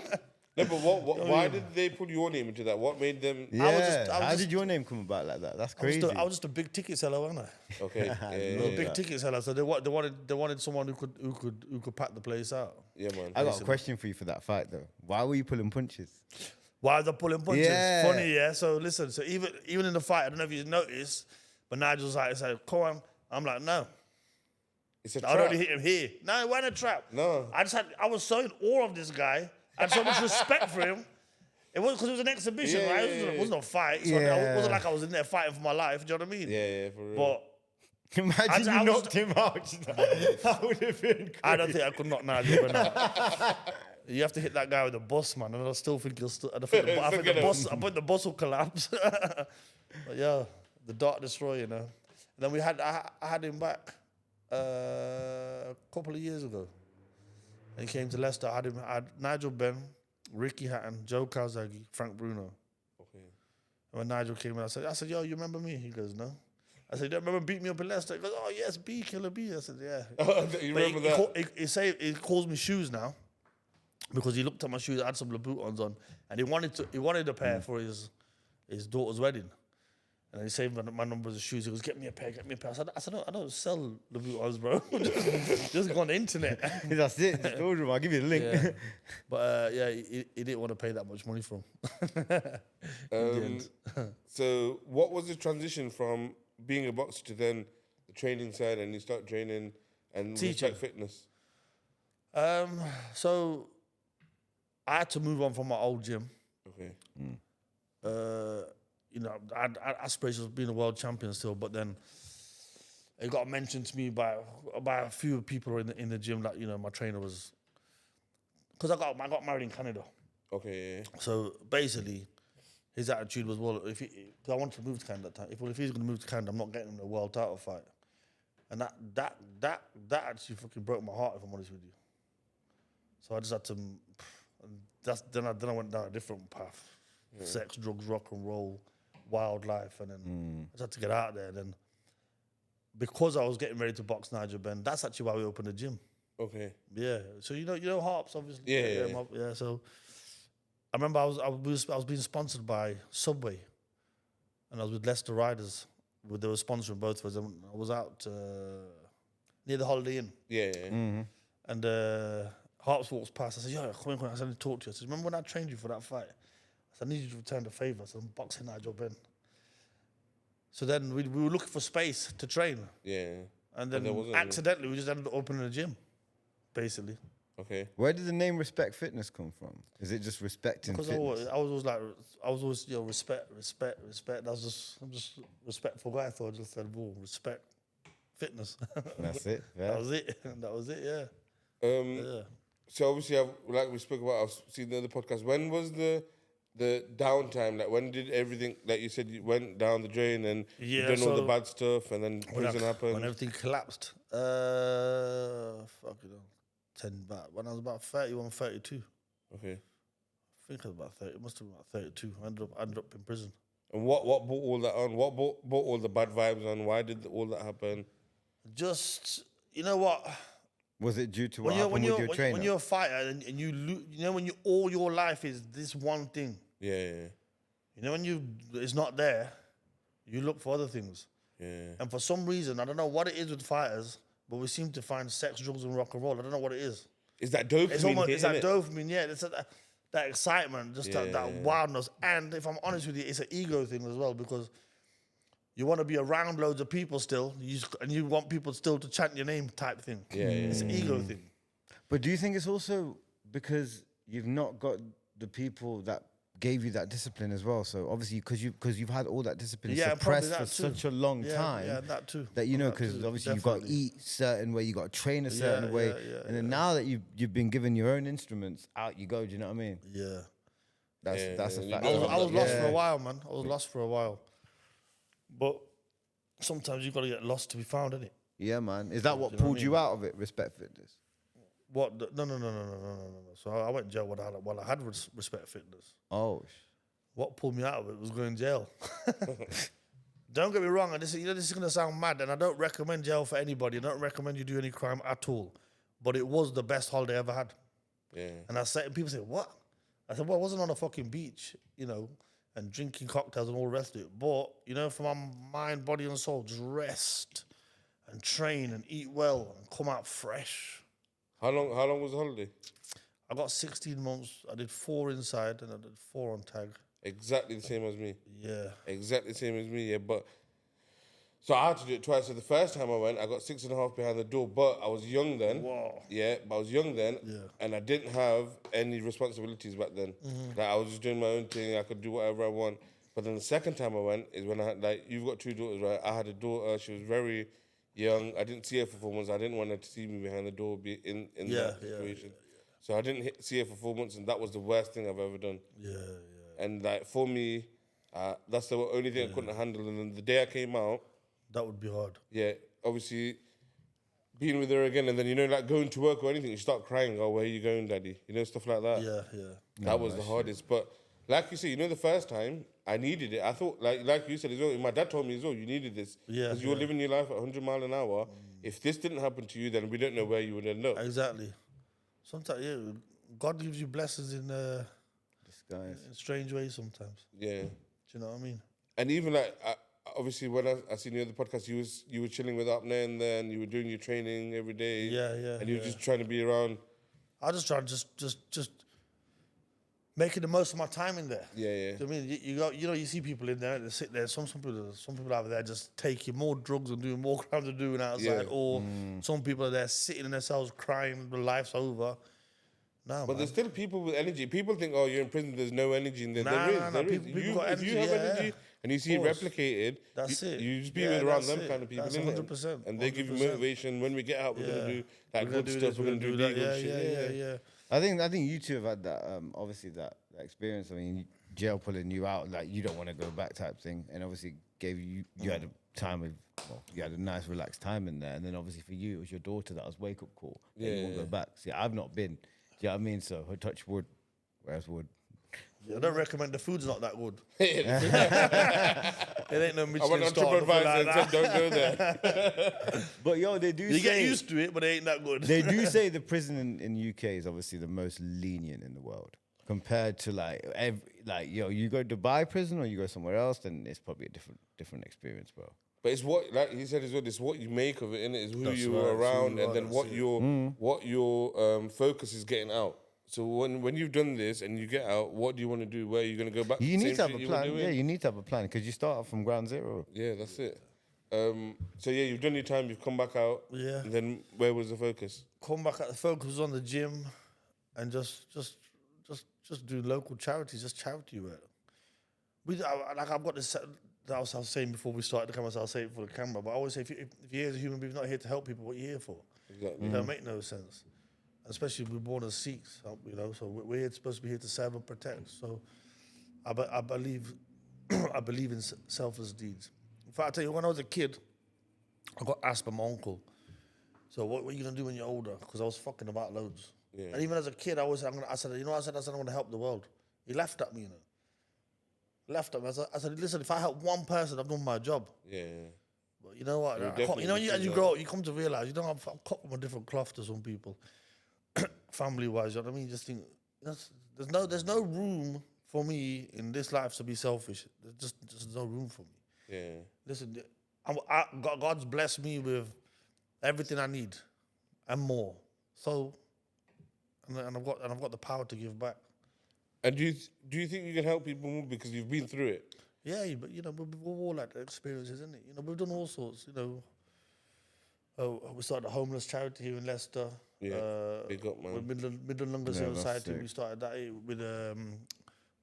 No, but why did they put your name into that? What made them? Yeah. I was How just- did your name come about like that? That's I was, crazy. I was just a big ticket seller, wasn't I? Okay. I was a big ticket seller, so they wanted someone who could pack the place out. Yeah, man. I got a question for you for that fight though. Why were you pulling punches? Why are they pulling punches? Yeah. Funny, yeah. So listen, so even in the fight, I don't know if you noticed, but Nigel's like, "Come on." I'm like, "No." It's a I trap. already hit him here. No, it wasn't a trap. No. I was so in awe of this guy. I had so much respect for him. It was because it was an exhibition, Yeah, right? yeah, It wasn't a fight. So Yeah. it wasn't like I was in there fighting for my life. Do you know what I mean? Yeah, for real. But Imagine I you was- knocked him out. That would have been crazy. I don't think I could knock Nigel Benn out. You have to hit that guy with the bus, man, and I still think he'll still. I think the bus will collapse. But yeah, the Dark Destroyer, you know. And then I had him back a couple of years ago. And he came to Leicester. I had Nigel Benn, Ricky Hatton, Joe Calzaghe, Frank Bruno. Okay. And when Nigel came in, I said, "Yo, you remember me?" He goes, "No." I said, "You don't remember beating me up in Leicester?" He goes, "Oh yes, B, Killer B." I said, "Yeah." You But remember that? he calls me shoes now because he looked at my shoes. I had some Louboutins on, and he wanted a pair for his daughter's wedding. And then he saved my numbers of shoes. He goes, "Get me a pair, get me a pair." I said, "No, I don't sell Louboutins, bro. just go on the internet." That's it. Just order him. I'll give you the link. Yeah. But he didn't want to pay that much money for him. So what was the transition from being a boxer to then the training side, and you start training and Teaching. respect fitness? So I had to move on from my old gym. Okay. You know, I had aspirations of being a world champion still, but then it got mentioned to me by a few people in the gym that, you know, my trainer was, because I got married in Canada. Okay. Yeah. So basically, his attitude was, well, because I wanted to move to Canada at that time. If he's going to move to Canada, I'm not getting him a world title fight. And that actually fucking broke my heart, if I'm honest with you. So I just had to, then I went down a different path. Yeah. Sex, drugs, rock and roll, wildlife, and then I just had to get out there. And then because I was getting ready to box Nigel Benn, that's actually why we opened the gym. Okay. Yeah. So you know Harps, obviously. Yeah. So I remember I was being sponsored by Subway, and I was with Leicester Riders. They were sponsoring both of us. And I was out near the Holiday Inn. Yeah. And Harps walks past. I said, "Yo, come in. I said, I need to talk to you." I said, "Remember when I trained you for that fight?" I said, "I need you to return the favour." So I'm boxing Nigel Benn. So then we were looking for space to train. Yeah. And there then wasn't accidentally we just ended up opening a gym. basically. Okay. Where did the name Respect Fitness come from? Is it just respecting Because fitness? I was always respect. I'm just respectful guy. So I just said, "Whoa, respect fitness." That's it. That Yeah. was it. That was it. Yeah. Yeah. So obviously, like we spoke about, I've seen the other podcast. When was the downtime? Like, when did everything, like you said, you went down the drain and you done all the so bad stuff, and then prison happened? when everything collapsed. Fuck it. 10 back when I was about 31, 32. Okay. I think I was about 30. It must have been about 32. I ended up in prison. And what brought all that on? What brought all the bad vibes on? Why did all that happen? Just, you know what? Was it due to what happened with your trainer? When you're a fighter and you when you all your life is this one thing. Yeah. You know, when it's not there, you look for other things. Yeah. And for some reason, I don't know what it is with fighters, but we seem to find sex, drugs, and rock and roll. I don't know what it is. Is that dopamine? It's that dopamine, yeah. It's that excitement, just that wildness. And if I'm honest with you, it's an ego thing as well, because you want to be around loads of people still, and you want people still to chant your name type thing. Yeah. It's an ego thing. But do you think it's also because you've not got the people that gave you that discipline as well? So obviously, because you've had all that discipline suppressed for such a long time. Yeah, that too. That because obviously you've got to eat certain way, you got to train a certain way, and then now that you've been given your own instruments, out you go. Do you know what I mean? Yeah. That's a fact. I was lost for a while, man. I was lost for a while. But sometimes you've got to get lost to be found, innit? Yeah, man. Is that what pulled you out of it? Respect Fitness. What? No. So I went to jail while I had respect fitness. Oh. What pulled me out of it was going to jail. Don't get me wrong, and this is going to sound mad, and I don't recommend jail for anybody. I don't recommend you do any crime at all. But it was the best holiday I ever had. Yeah. And I said, and people say, what? I said, well, I wasn't on a fucking beach, and drinking cocktails and all the rest of it. But, for my mind, body, and soul, just rest and train and eat well and come out fresh. How long was the holiday? I got 16 months. I did 4 inside and I did 4 on tag. Exactly the same as me. Yeah. Exactly the same as me, yeah. But so I had to do it twice. So the first time I went, I got 6.5 behind the door, but I was young then. Wow. Yeah, but I was young then, and I didn't have any responsibilities back then. Like, I was just doing my own thing. I could do whatever I want. But then the second time I went is when I had, like, you've got 2 daughters, right? I had a daughter. She was very young. I didn't see her for 4 months. I didn't want her to see me behind the door in that situation. So I didn't see her for 4 months, and that was the worst thing I've ever done. Yeah. And like for me, that's the only thing I couldn't handle. And then the day I came out, that would be hard. yeah, obviously being with her again, and then like going to work or anything, you start crying. Oh, where are you going, Daddy? Stuff like that. Yeah. That was the hardest. But like you said, the first time I needed it. I thought, like you said as well. My dad told me as well, you needed this because you were living your life at 100 miles an hour. If this didn't happen to you, then we don't know where you would end up. Exactly. Sometimes, God gives you blessings in Disguise. in strange ways sometimes. Yeah. Do you know what I mean? And even like, obviously, when I seen the other podcast, you were chilling with Apne, and then you were doing your training every day. Yeah. And you were just trying to be around. I just try to just making the most of my time in there. Yeah. Do you know what I mean? You see people in there, they sit there. Some people over there just taking more drugs and doing more crimes than doing outside. Or some people are there sitting in their cells crying, their life's over. No, but there's still people with energy. People think, oh, you're in prison, there's no energy in there. There is. People got if you have energy and you see it replicated, that's it. You just be around them kind of people. That's 100%. And they give you motivation. When we get out, we're going to do that good stuff. We're going to do legal shit. Yeah. I think you two have had that. Obviously, that experience. I mean, jail pulling you out, like you don't want to go back type thing, and obviously gave you had a time of you had a nice relaxed time in there, and then obviously for you it was your daughter that was wake up call. You won't go back. See, I've not been. Do you know what I mean? So touch wood, where's wood? I don't recommend the food's not that good. It ain't no Michelin I went on star. TripAdvisor and said, don't go there. But they do. You get used to it, but it ain't that good. They do say the prison in UK is obviously the most lenient in the world compared to you go to Dubai prison or you go somewhere else, then it's probably a different experience, bro. But it's what, like he said as well, it's what you make of it, innit? It's who you were around, and then what your focus is getting out. So when you've done this and you get out, what do you want to do? Where are you going to go back? You need to have a plan. Yeah, you need to have a plan because you start off from ground zero. Yeah, that's it. So yeah, you've done your time. You've come back out. Yeah. And then where was the focus? Come back at the focus was on the gym, and just do local charities, just charity work. I've got this. That was I was saying before we started the camera. So I'll say it for the camera. But I always say, if you're here as a human being, not here to help people, what are you here for? Exactly. It don't make no sense. Especially we're born as Sikhs, so we're supposed to be here to serve and protect. So I believe I believe in selfless deeds. In fact, I tell you, when I was a kid, I got asked by my uncle, so what are you going to do when you're older? Because I was fucking about loads. Yeah. And even as a kid, I said, I said, I want to help the world. He laughed at me, Left at me. I said, listen, if I help one person, I've done my job. Yeah. But you know what? As you grow up, you come to realize, I'm cut from a different cloth to some people, family-wise. You know what I mean? Just think, there's no room for me in this life to be selfish. There's just no room for me. Yeah. Listen, God's blessed me with everything I need and more. So, and I've got the power to give back. And do you think you can help people more because you've been through it? Yeah, but we've all had experiences, isn't it? We've done all sorts. We started a homeless charity here in Leicester. Yeah, big up, man. With Midland London Society. We started that with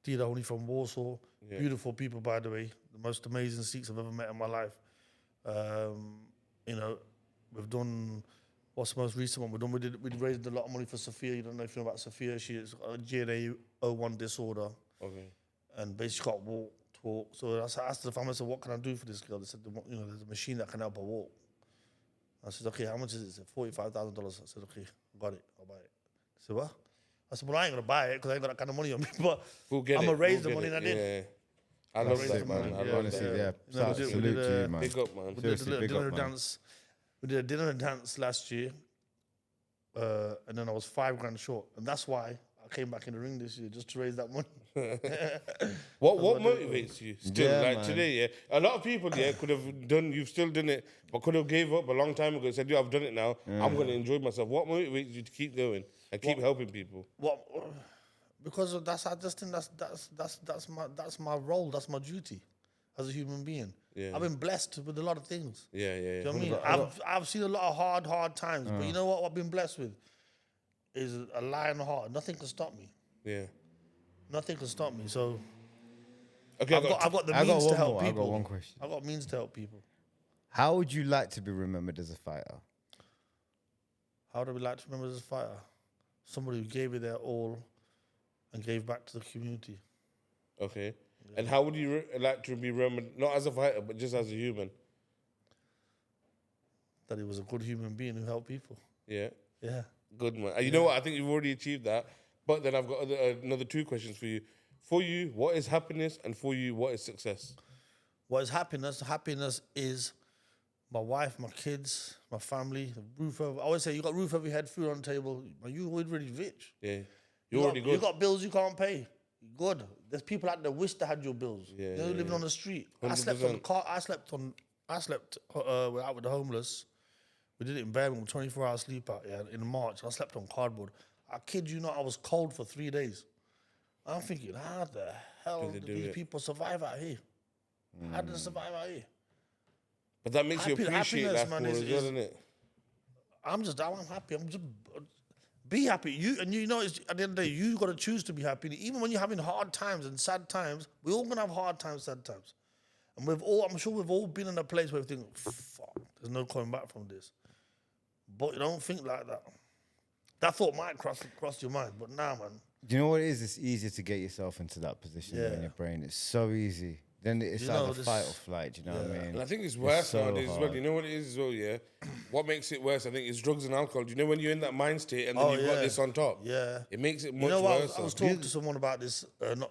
Tida only from Warsaw. Yeah. Beautiful people, by the way. The most amazing Sikhs I've ever met in my life. We've done. What's the most recent one we've done? We raised a lot of money for Sophia. You don't know if you know about Sophia. She's got a GNA01 disorder. Okay. And basically can't talk. So I asked the family, I said, what can I do for this girl? They said, there's a machine that can help her walk. I said, okay, how much is it? They said, $45,000. I said, okay, got it. I'll buy it. They said, what? I said, well, I ain't going to buy it because I ain't got that kind of money on me. But I'm going to raise the money and I did. Yeah. I love that, man. I love Honestly, that. yeah. Salute to you, man. Big up, man. We did a dinner dance. We did a dinner and dance last year, and then I was $5,000 short, and that's why I came back in the ring this year just to raise that money. What motivates you still? Yeah, like man. today, yeah. A lot of people, yeah, could have done. You've still done it, but could have gave up a long time ago. And said, "Yeah, I've done it now. I'm going to enjoy myself." What motivates you to keep going and keep helping people? Because I just think that's my role. That's my duty as a human being. Yeah. I've been blessed with a lot of things. Yeah. Do you know what I mean? I've seen a lot of hard times, but you know what I've been blessed with is a lion heart. Nothing can stop me. Yeah. Nothing can stop me. So Okay, I've got the means to help people. I got one question. I've got means to help people. How would you like to be remembered as a fighter? How do we like to remember as a fighter? Somebody who gave it their all and gave back to the community. Okay. And how would you like to be remembered, not as a fighter, but just as a human? That he was a good human being who helped people. Yeah. Yeah. Good, man. And you know what? I think you've already achieved that. But then I've got another two questions for you. For you, what is happiness? And for you, what is success? What is happiness? Happiness is my wife, my kids, my family, the roof over. I always say, you got roof over your head, food on the table. You're already rich. Yeah. You're already good. You got bills you can't pay. Good. There's people out there wish they had your bills. Yeah, They're living on the street. 100%. I slept on the car. I slept out with the homeless. We did it in Birmingham, 24-hour sleep out in March. I slept on cardboard. I kid you not, I was cold for 3 days. I'm thinking, how the hell did these people survive out here? How did they survive out here? But that makes you appreciate life more as well, doesn't it? I'm happy. I'm just be happy. At the end of the day, you got to choose to be happy. Even when you're having hard times and sad times, we're all gonna have hard times, sad times, and I'm sure we've all been in a place where we think, "Fuck, there's no coming back from this." But you don't think like that. That thought might cross your mind, but nah, man. Do you know what it is? It's easier to get yourself into that position in your brain. It's so easy. Then it's either fight or flight. Do you know what I mean? And I think it's worse nowadays as well. hard. You know what it is as well, yeah? What makes it worse, I think, is drugs and alcohol. Do you know when you're in that mind state and then you've got this on top? Yeah. It makes it much You know what? worse. I was talking to someone about this, not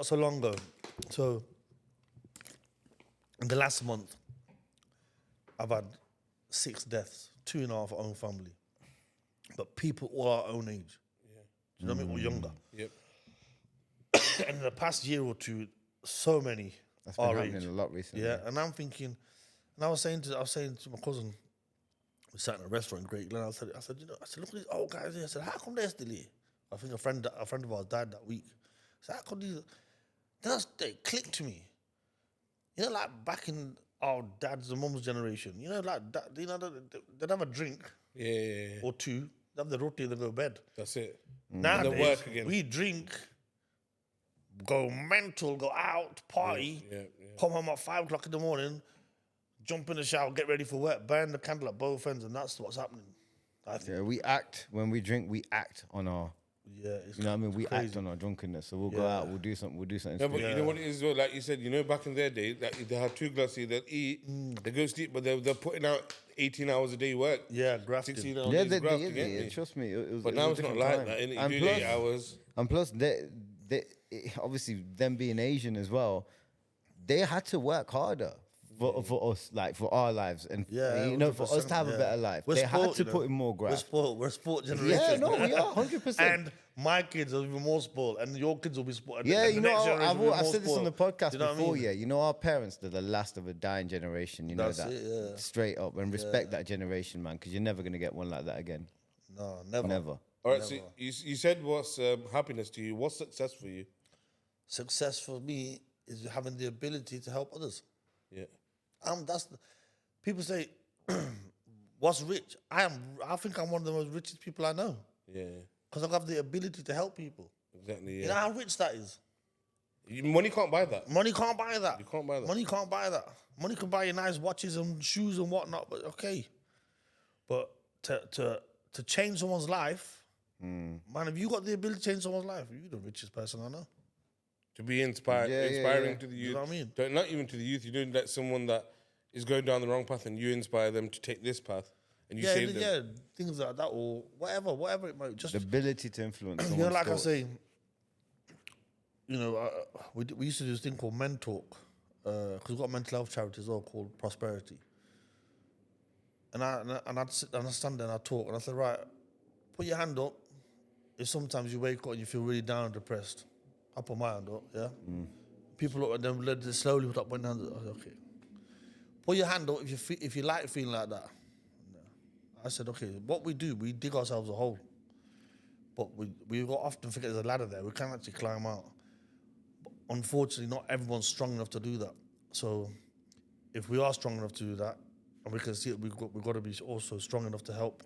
so long ago. So, in the last month, I've had 6 deaths, 2 in our own family. But people all our own age. Yeah. Do you know what I mean? Or younger. Yep. And in the past year or two, so many That's been our happening age. a lot recently. Yeah, and I'm thinking, and I was saying to my cousin, we sat in a restaurant in Great Glen. I said, look at these old guys here. I said, how come they're still here? I think a friend of ours died that week. I said, how come these? Then it clicked to me. You know, like back in our dad's and mum's generation, you know, like that, you know, they'd have a drink Yeah. or two, they have the roti, and they go to bed. That's it. Nowadays, then work again. we drink, go mental, go out, party, Yeah. come home at 5 o'clock in the morning, jump in the shower, get ready for work, burn the candle at both ends, and that's what's happening. I think. Yeah, we act when we drink. We act on our. It's You know what I mean? We crazy. act on our drunkenness. So we'll go out. We'll do something. We'll do something. No, but stupid. you know what it is, well, like you said, you know, back in their day, like if they had 2 glasses, they'll eat, they go sleep, but they're putting out 18 hours a day work. Yeah, grafting. 16 hours Yeah, grafting, yeah, innit? trust me. It was, But it now was it's a not different like time. that, innit? And You do 8 hours. And plus, obviously them being Asian as well, they had to work harder for us, like for our lives, and Yeah, you know, for us to have a 100%, better life. We're They had spoiled, to you put know. in more We're graft. spoiled. We're sport generation. Yeah, no, we are 100%. And my kids are even more spoiled, and your kids will be spoiled. and Yeah, the you next know, generation will be I've more said this on the spoiled. podcast Do you know what I before. mean? Yeah, you know, our parents, they're the last of a dying generation. You know That's that, it, yeah. straight up, and respect that generation, man, because you're never gonna get one like that again. No, never. Never. All right, so you said what's happiness to you? What's success for you? Success for me is having the ability to help others. Yeah. People say, "What's rich?" I think I'm one of the most richest people I know Yeah, because I have the ability to help people. exactly. You know Yeah. how rich that is. Money can't buy that. Money can't buy that. You can't buy that. Money can't buy that. Money can buy you nice watches and shoes and whatnot, but okay. But to change someone's life, man, if you got the ability to change someone's life, you're the richest person I know. To be inspiring yeah. to the You youth. know what I mean? Not even to the youth. You don't let someone that is going down the wrong path and you inspire them to take this path and you save them. Yeah, things like that or whatever it might just. The ability to influence. You know, someone's like I thoughts. say, you know, we used to do this thing called Men Talk because we've got a mental health charity as well called Prosperity. And I'd sit and I stand there and I talk and I said, right, put your hand up if sometimes you wake up and you feel really down and depressed. I put my hand up, yeah? People look at them, let them slowly put up one hand. I said, okay. Put your hand up if you like feeling like that. I said, okay, what we do, we dig ourselves a hole. But we often forget there's a ladder there. We can't actually climb out. But unfortunately, not everyone's strong enough to do that. So if we are strong enough to do that, and we can see it, we've got to be also strong enough to help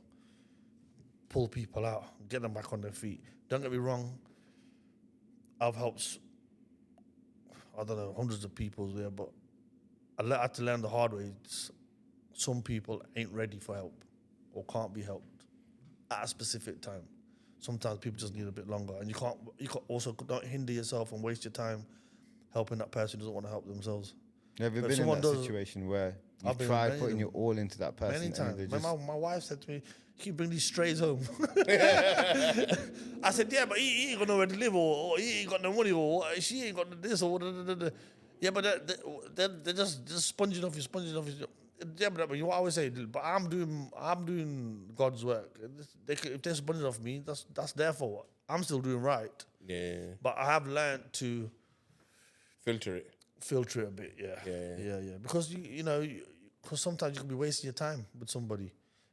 pull people out, get them back on their feet. Don't get me wrong, I've helped, I don't know, hundreds of people there, but I had to learn the hard way. Some people ain't ready for help or can't be helped at a specific time. Sometimes people just need a bit longer, and you can't also don't hinder yourself and waste your time helping that person who doesn't want to help themselves. Have you But been in someone that does- situation where I've you've been tried many putting of your all into that person? Many and times. they just- My wife said to me, "Keep bringing these strays home." I said, "Yeah, but he ain't got nowhere to live, or he ain't got no money, or she ain't got this, or da. Yeah, but they're just sponging off you. Yeah, but you know what I always say, but I'm doing God's work. If they're sponging off me, that's their fault. I'm still doing right. Yeah. But I have learned to Filter it. filter it a bit. Yeah. Because because sometimes you can be wasting your time with somebody,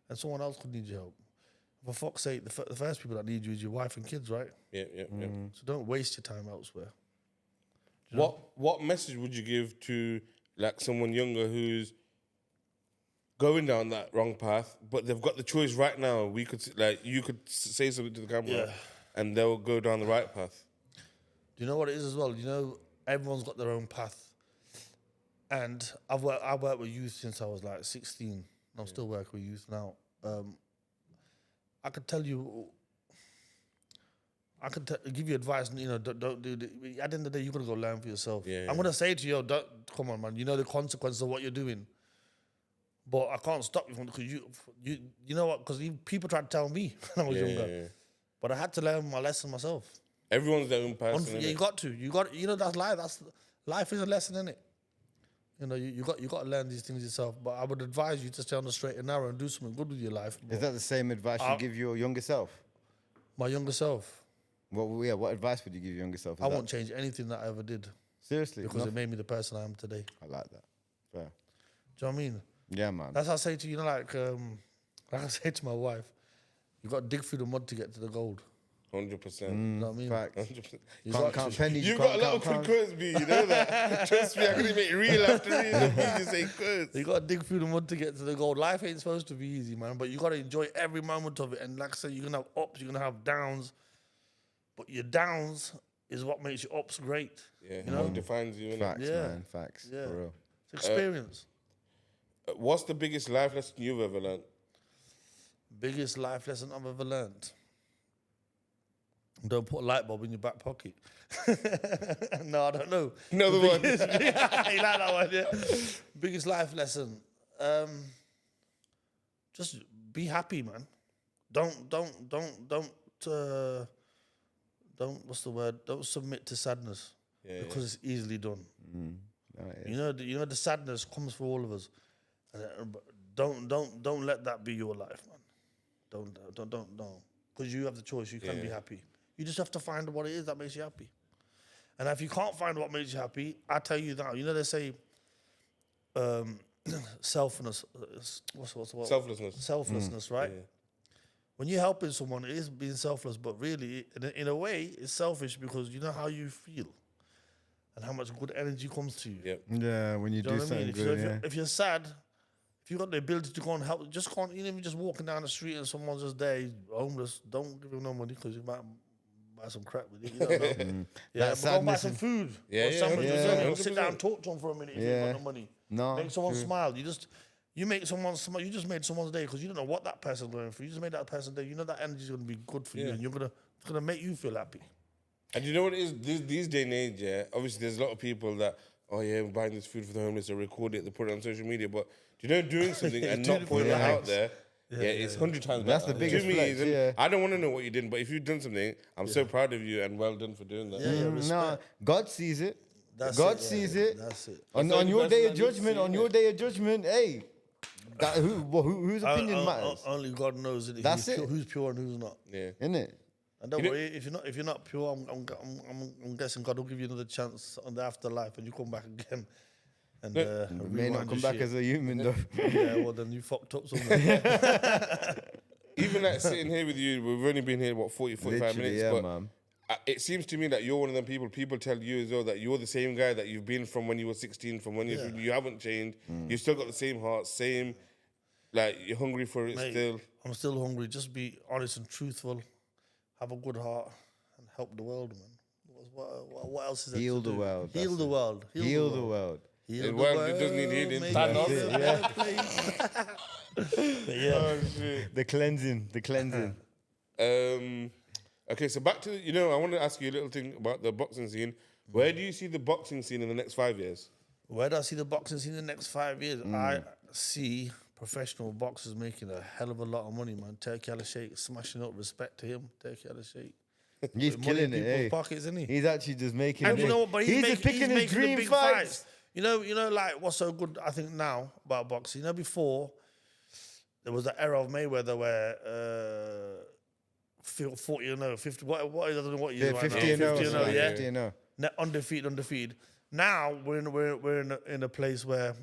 and someone else could need your help. For fuck's sake, the first people that need you is your wife and kids, right? Yeah. So don't waste your time elsewhere. What message would you give to like someone younger who's going down that wrong path, but they've got the choice right now? You could say something to the camera, and they'll go down the right path. Do you know what it is as well? You know, everyone's got their own path. And I worked with youth since I was like 16. And I'm still working with youth now. I could tell you, give you advice. You know, don't do. At the end of the day, you gotta go learn for yourself. I'm gonna say to you, come on, man. You know the consequences of what you're doing. But I can't stop you from because you know what? Because people tried to tell me when I was younger. But I had to learn my lesson myself. Everyone's their own person. You got to. You know, that's life. Life is a lesson, isn't it? You know, you got to learn these things yourself. But I would advise you to stay on the straight and narrow and do something good with your life. Is that the same advice you give your younger self? My younger self? What advice would you give your younger self? I won't change anything that I ever did. Seriously? Because it made me the person I am today. I like that. Fair. Do you know what I mean? Yeah, man. That's how I say to you, like I say to my wife, you got to dig through the mud to get to the gold. 100%. You know what I mean? Facts. 100%. You Can't got count to- pennies. You've can't got a lot of count good pounds. quotes, B. You know that. Trust me, I can make reel after reel of me just say quotes. You got to dig through the mud to get to the goal. Life ain't supposed to be easy, man, but you got to enjoy every moment of it. And like I said, you're going to have ups, you're going to have downs, but your downs is what makes your ups great. Yeah, You know? what defines you, innit? Facts, Yeah. man. Facts. Yeah. For real. It's experience. What's the biggest life lesson you've ever learned? Biggest life lesson I've ever learned. Don't put a light bulb in your back pocket. No, I don't know. Another one. You like that one, yeah? Biggest life lesson. Just be happy, man. Don't, what's the word? Don't submit to sadness because it's easily done. You know, the sadness comes for all of us. And don't let that be your life, man. Don't. Because you have the choice. You can be happy. You just have to find what it is that makes you happy. And if you can't find what makes you happy, I tell you now. You know they say, selflessness. What's Selflessness. Selflessness, right? Yeah. When you're helping someone, it is being selfless, but really, in a way, it's selfish because you know how you feel and how much good energy comes to you. Yep. Yeah, when you Do you do know what I mean? something good, yeah. If you're sad, if you've got the ability to go and help, just go on, even just walking down the street and someone's just there, he's homeless, don't give him no money because you might buy some crap with it. You don't know. Yeah, That but go and buy sadness some is- food. Yeah, or yeah, sandwich or 100%, something, or sit down 100%. and talk to them for a minute if Yeah. you've got no money. No, Make someone true. smile. You make someone smile. You just made someone's day because you don't know what that person's going through. You just made that person's day. You know that energy is going to be good for you, Yeah. and it's gonna make you feel happy. And you know what it is? These day and age, yeah, obviously there's a lot of people that, oh yeah, we're buying this food for the homeless, they record it, they put it on social media, but you know, doing something and Do not it for putting it the out likes. there, it's 100 times That's better. the biggest To me, flex, isn't- yeah. I don't want to know what you did, but if you've done something, I'm so proud of you and well done for doing that. Yeah, No, respect. God sees it. That's God it, yeah, sees yeah, it. that's it. On, That's on the your only day of person that needs to judgment, see on it. your day of judgment, hey, whose opinion matters, Only God knows it. That's it. Who's pure and who's not. Yeah. isn't it? And don't You worry, if you're not pure, I'm guessing God will give you another chance on the afterlife, and you come back again. And You may not come back as a human though. yeah. Well, then you fucked up something. Even like sitting here with you, we've only been here, 45 Literally, minutes, yeah, but man. it seems to me that you're one of them people tell you as well that you're the same guy that you've been from when you were 16, from when you haven't changed. You've still got the same heart, same, like you're hungry for it Mate, still. I'm still hungry. Just be honest and truthful. Have a good heart and help the world, man. What else is there Heal to the do? world, Heal that's the it. world. Heal the world. Heal The the world, it doesn't need healing. make Thanos. it a better place. But yeah. Oh, shit. The cleansing. Okay, so back to, I want to ask you a little thing about the boxing scene. Where do you see the boxing scene in the next 5 years? Where do I see the boxing scene in the next 5 years? I see professional boxers making a hell of a lot of money, man. Turkey Al Sheikh smashing up. Respect to him. Turkey Al Sheikh. He's Put money in killing it, people's eh? pockets, isn't he? He's actually just making. And it. you know what? But he's just picking his making the dream big fights. You know, like what's so good, I think now about boxing. You know, before there was that era of Mayweather where 40 and 0, 50. What I don't know what year Yeah, right 50 now. and 0, 50 and 0, yeah. 50 and 0. Undefeated. Now we're in a place where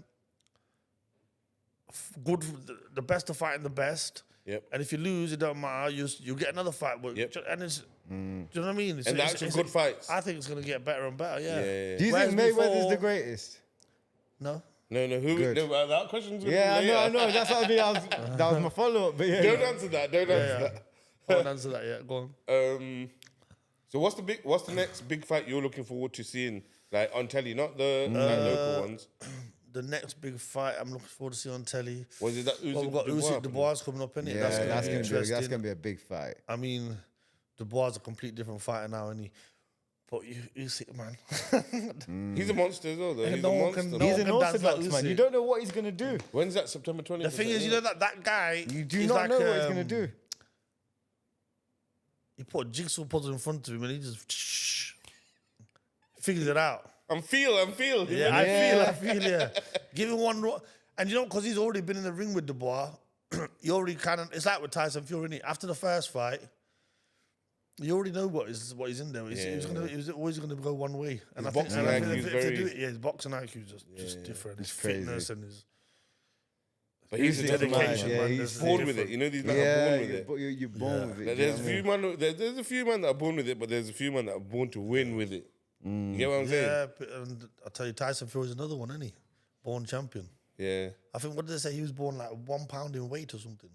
the best are fighting the best. Yep. And if you lose, it don't matter. You get another fight. But Yep. and it's, do you know what I mean? And that's some good fights. I think it's gonna get better and better. Yeah. Do you Whereas think Mayweather's before- the greatest? No. No, who? Good. No, that question's gonna Yeah, be later. I know. That's what I mean. That was my follow-up. But yeah, Don't answer that. Don't answer Yeah. I won't answer that yet. Go on. that. So what's the next big fight you're looking forward to seeing, like on telly, not the like, local ones? The next big fight I'm looking forward to see on telly. Was it that Usyk? Well, we've got Usyk Dubois? Dubois coming up, innit? yeah, That's that's gonna be gonna interesting. be a big fight. I mean, Dubois is a complete different fighter now, isn't he? But Usyk, man. He's a monster as well, though. He's no a one monster. can- no He's one an can dance orthodox like man. Usyk. You don't know what he's gonna do. When's that? September 20th? The thing is, you know that guy. You do he's not like, know what he's gonna do. He put a jigsaw puzzle in front of him and he just figures it out. I'm feel. Yeah, I feel, yeah. Give him one, and you know, because he's already been in the ring with Dubois, he already kind of, it's like with Tyson Fury, innit? After the first fight, you already know what he's in there. He was always going to go one way. And His I think, boxing IQ is if they do very- it, his boxing IQ is just different. His It's crazy. fitness and his. But he's a dedication. Yeah, He's born with it. You know, these men are born with it. But you're born with it. Like, there's a few men that are born with it, but there's a few men that are born to win with it. You get what I'm saying? Yeah, and I'll tell you, Tyson Fury's another one, isn't he? Born champion. Yeah. I think, what did they say? He was born like 1 pound in weight or something.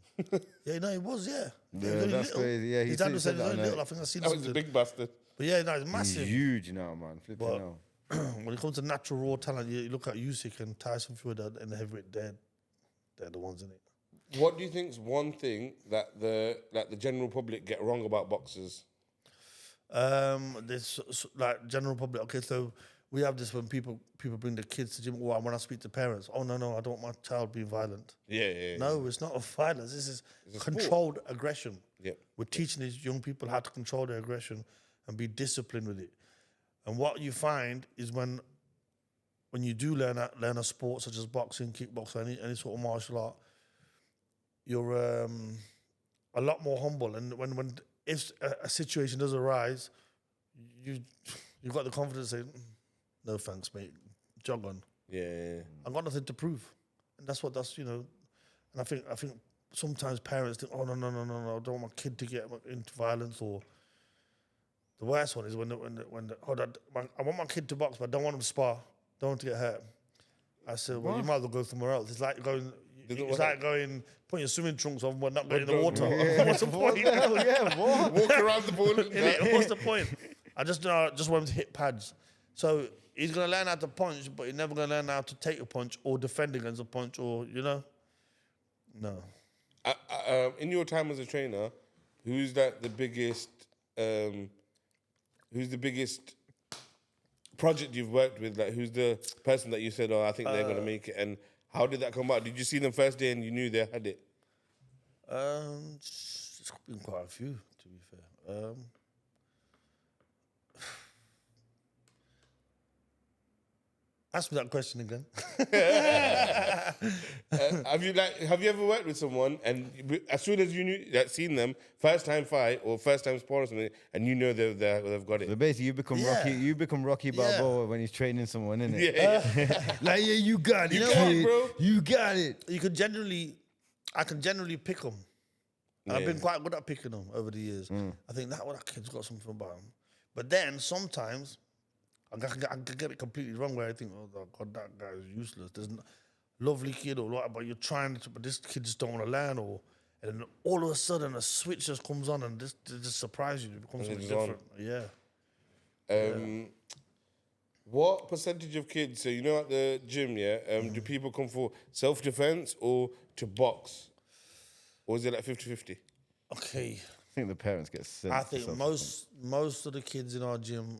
Yeah, no, he was, yeah. He was Yeah, only that's little. crazy. Yeah, his dad was saying he was only little. I think I've seen That was a something. big bastard. But yeah, no, it's massive. He's huge now, man. Flipping But hell. when it comes to natural raw talent, you look at Usyk and Tyson Fury and the heavyweight, they're the ones, in it. What do you think is one thing that the general public get wrong about boxers? There's like general public. Okay, so we have this when people bring their kids to gym. Oh, I want to speak to parents. Oh no, I don't want my child being violent. Yeah. No, it's not a violence. This is a controlled aggression. Yeah. We're teaching these young people how to control their aggression and be disciplined with it. And what you find is when you do learn a sport such as boxing, kickboxing, any sort of martial art, you're a lot more humble. And when if a situation does arise, you've got the confidence to say, no thanks, mate, jog on. Yeah. I've got nothing to prove. And that's you know, and I think sometimes parents think, oh no, I don't want my kid to get into violence. Or the worst one is when I want my kid to box, but I don't want him to spar, don't want him to get hurt. I said, well, you might as well go somewhere else. It's like going, putting your swimming trunks on but not going in the water. What's the point? Walk around the ball. What's the point? I just want him to hit pads. So he's going to learn how to punch, but he's never going to learn how to take a punch or defend against a punch, or, you know? No. In your time as a trainer, who's the biggest project you've worked with? Like, who's the person that you said, oh, I think they're going to make it? And how did that come out? Did you see them first day and you knew they had it? It's been quite a few, to be fair. Ask me that question again. Have you ever worked with someone and as soon as you knew seen them first time fight or first time spar or something, and you know they've got it? So basically, you become Rocky. You become Rocky Balboa when he's training someone, innit? Yeah. Like, yeah, you got it. You know what, bro? You got it. I can generally pick them. And I've been quite good at picking them over the years. I think that kid's got something about him. But then sometimes I can get it completely wrong where I think, oh God, that guy is useless. There's a lovely kid or what, but you're trying to, but this kid just don't want to learn, and then all of a sudden a switch just comes on and this just surprises you. It becomes something different. Yeah. What percentage of kids, so you know at the gym, do people come for self-defense or to box? Or is it like 50-50? Okay. I think the parents get sent. I think most of the kids in our gym,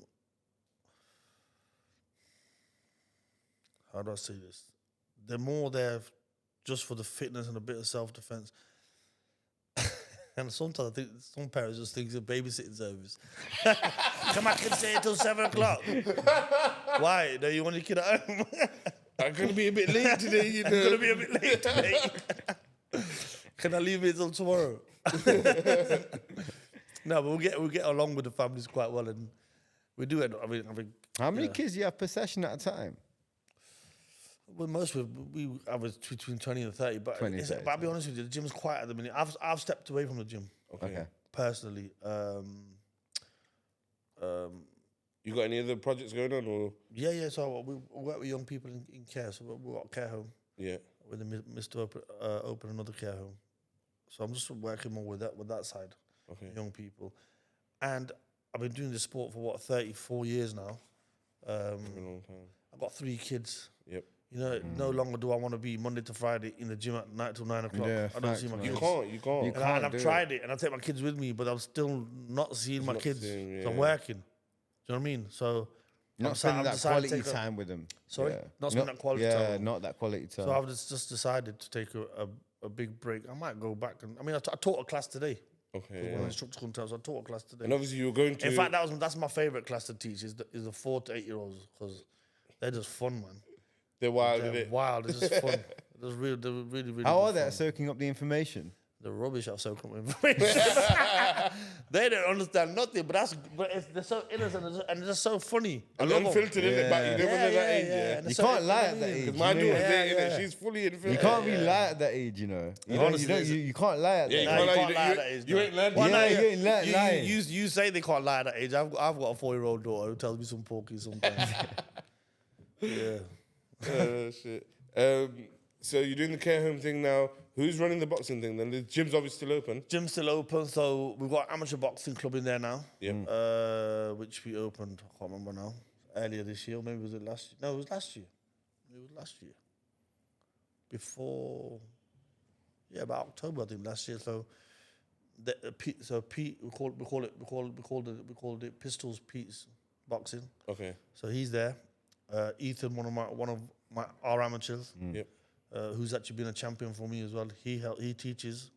how do I say this? They're more there just for the fitness and a bit of self-defense. And sometimes I think some parents just think it's a babysitting service. Can my kid stay until 7 o'clock? Why? Do you want your kid at home? I'm going to be a bit late today, you know. I'm going to be a bit late today. Can I leave it until tomorrow? No, but we get along with the families quite well, and we do it. I mean, how many kids do you have per session at a time? Well, we average between 20 and 30, but 20, but I'll be honest with you, the gym's quiet at the minute. I've stepped away from the gym. Okay. Personally. You got any other projects going on, or? Yeah. So we work with young people in care. So we've got a care home. Yeah. With the Mr. Open another care home. So I'm just working more with that side. Okay. Young people, and I've been doing this sport for 34 years now. A long time. I've got 3 kids. Yep. You know, no longer do I want to be Monday to Friday in the gym at night till 9 o'clock. Yeah, I don't see my kids. You can't. And I've tried it, and I take my kids with me, but I'm still not seeing my kids. So I'm working. Do you know what I mean? So not spending that quality time with them. Sorry, not spending that quality time. Yeah, not that quality time. So I've just decided to take a big break. I might go back, and I mean, I taught a class today. Okay. One of the instructors couldn't tell, so I taught a class today. And obviously you were going to. In fact, that's my favorite class to teach is the 4 to 8 year olds, because they're just fun, man. They're wild, They're isn't it? wild. It's just fun. They're really, really. How are they fun. at soaking up the information? The rubbish of so-called information. They don't understand nothing, but they're so innocent and it's just so funny. I And love 'em. unfiltered, innit? But you know when they're that age, yeah. And You so- can't lie at you know that what I mean? age. Because my you know? daughter's Yeah, dating, yeah. innit? She's fully unfiltered. You can't really lie at that age, you know. Honestly, You can't lie at that Yeah, age. you Nah, can't you lie. can't lie at that age, You no. ain't learned. Well, Yeah. you ain't lying. You say they can't lie at that age. I've got a 4-year-old daughter who tells me some porky sometimes. Yeah. Oh, shit. So you're doing the care home thing now. Who's running the boxing thing then? The gym's obviously still open. Gym's still open, so we've got amateur boxing club in there now. Yeah. Which we opened, I can't remember now, earlier this year. Maybe was it last year? No, it was last year. It was last year. Before, about October, I think, last year. So, Pete, we called it Pistols Pete's Boxing. Okay. So he's there. Ethan, one of our amateurs. Yep. Who's actually been a champion for me as well. He teaches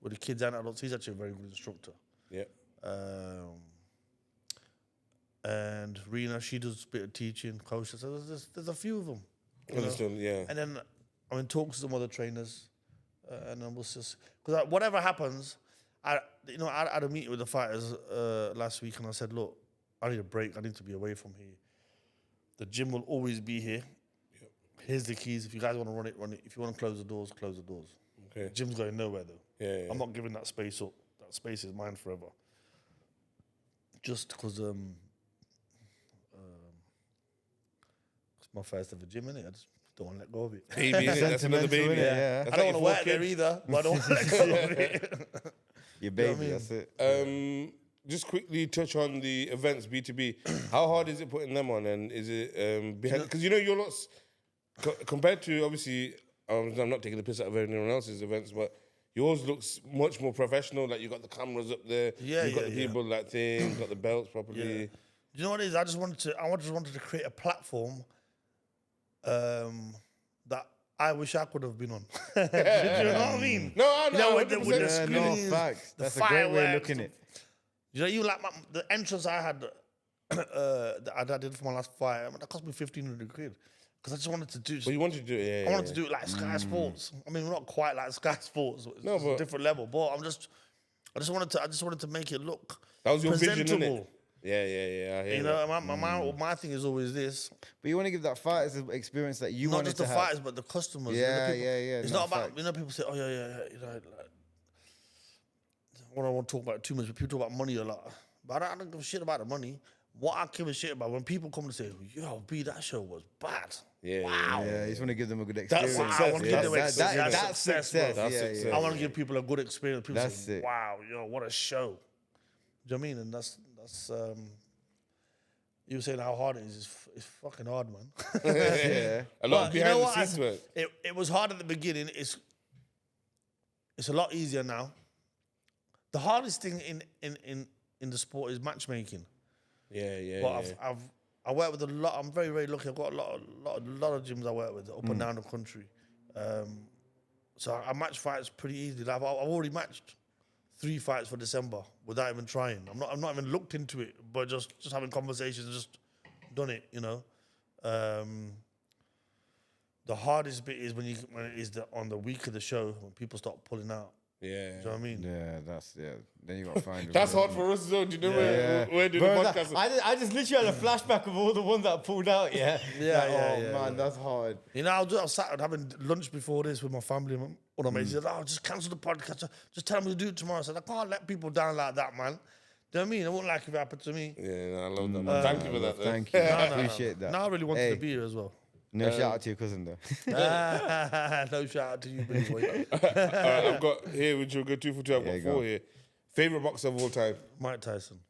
with the kids and adults. He's actually a very good instructor. Yeah. And Rena, she does a bit of teaching, coaching. So there's a few of them. you know. Understood. Yeah. And then I'm in talks with some other trainers, and then we'll just because whatever happens, I had a meeting with the fighters last week, and I said, look, I need a break. I need to be away from here. The gym will always be here. Here's the keys. If you guys want to run it, run it. If you want to close the doors, close the doors. Okay. The gym's going nowhere, though. Yeah. I'm not giving that space up. That space is mine forever. Just because it's my first ever gym, innit? I just don't want to let go of it. Baby, innit? That's another baby. Sentimental, innit? Yeah. That's I don't like want to your work fourth there kid. either, but I don't want to let go of it. Your baby, what I mean? that's it. Just quickly touch on the events, B2B. How hard is it putting them on? And is it behind? Because your lots, compared to, obviously, I'm not taking the piss out of everyone else's events, but yours looks much more professional. Like, you got the cameras up there. Yeah, you got yeah, the people, like, things, got the belts properly. Yeah. Do you know what it is? I just wanted to create a platform that I wish I could have been on. Do you know what I mean? No, I know. You know, with the 100%. Yeah, no, screens, facts. the That's a great way of fireworks, looking at it. You know, the entrance I had that I did for my last fight, that cost me 1,500 quid. Because I just wanted to do. But you wanted to do it, yeah. I wanted to do it like Sky Sports. I mean, we're not quite like Sky Sports. It's No, just a but- different level. But I just wanted to make it look That was your vision, presentable. innit? Yeah. I hear You that. know, my thing is always this. But you want to give that fighters the experience that you Not wanted just the to have. fighters, but the customers. Yeah, people. yeah. It's No, not about, facts. people say, oh, yeah. You know, like, I don't want to talk about it too much, but people talk about money a lot. But I don't give a shit about the money. What I give a shit about, when people come and say, yo, B, that show was bad. Yeah, Wow. Yeah, you just want to give them a good That's experience. success. I want to give them That's success, success. bro. That's Yeah, success. yeah. I want to give people a good experience. People That's say, it. wow, yo, what a show. Do you know what I mean? And that's you were saying how hard it is. It's fucking hard, man. Yeah. A lot of But you behind know the what? scenes work. It was hard at the beginning. It's a lot easier now. The hardest thing in the sport is matchmaking. Yeah. But I work with a lot. I'm very, very lucky. I've got a lot of gyms I work with up and down the country. So I match fights pretty easily. I've already matched 3 fights for December without even trying. I'm not even looked into it, but just having conversations, just done it. You know. The hardest bit is when it is on the week of the show when people start pulling out. Yeah. Do you know what I mean? Yeah. Then you got to find. That's hard for us, though. Do you know we're doing Bro, the podcast? I just literally had a flashback of all the ones that pulled out. Yeah. Man, that's hard. You know, I was sat having lunch before this with my family. One of my mates said, "Oh, just cancel the podcast. Just tell them to do it tomorrow." I said, "I can't let people down like that, man." Do you know what I mean? I wouldn't like if it happened to me. Yeah, no, I love that, man. Thank you for that. though. Thank you. I appreciate that. No, I really wanted Hey. to be here as well. No shout out to your cousin though. No shout out to you, Billy boy. All right, I've got here, which will go 2 for 2. I've got go. 4 here. Favorite boxer of all time. Mike Tyson.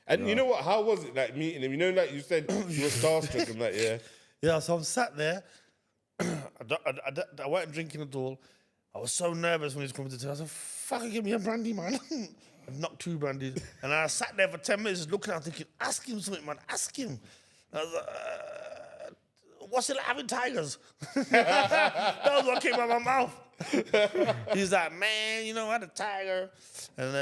And you know what? How was it like meeting him? You know, like you said, you were starstruck and that, yeah. Yeah, so I'm sat there. I wasn't drinking at all. I was so nervous when he was coming to tell. I said, "Fucking give me a brandy, man." I knocked 2 brandies, and I sat there for 10 minutes just looking at him, thinking, "Ask him something, man. Ask him." I was like, what's it like having tigers? That was what came out of my mouth. He's like, "Man, you know, I had a tiger. And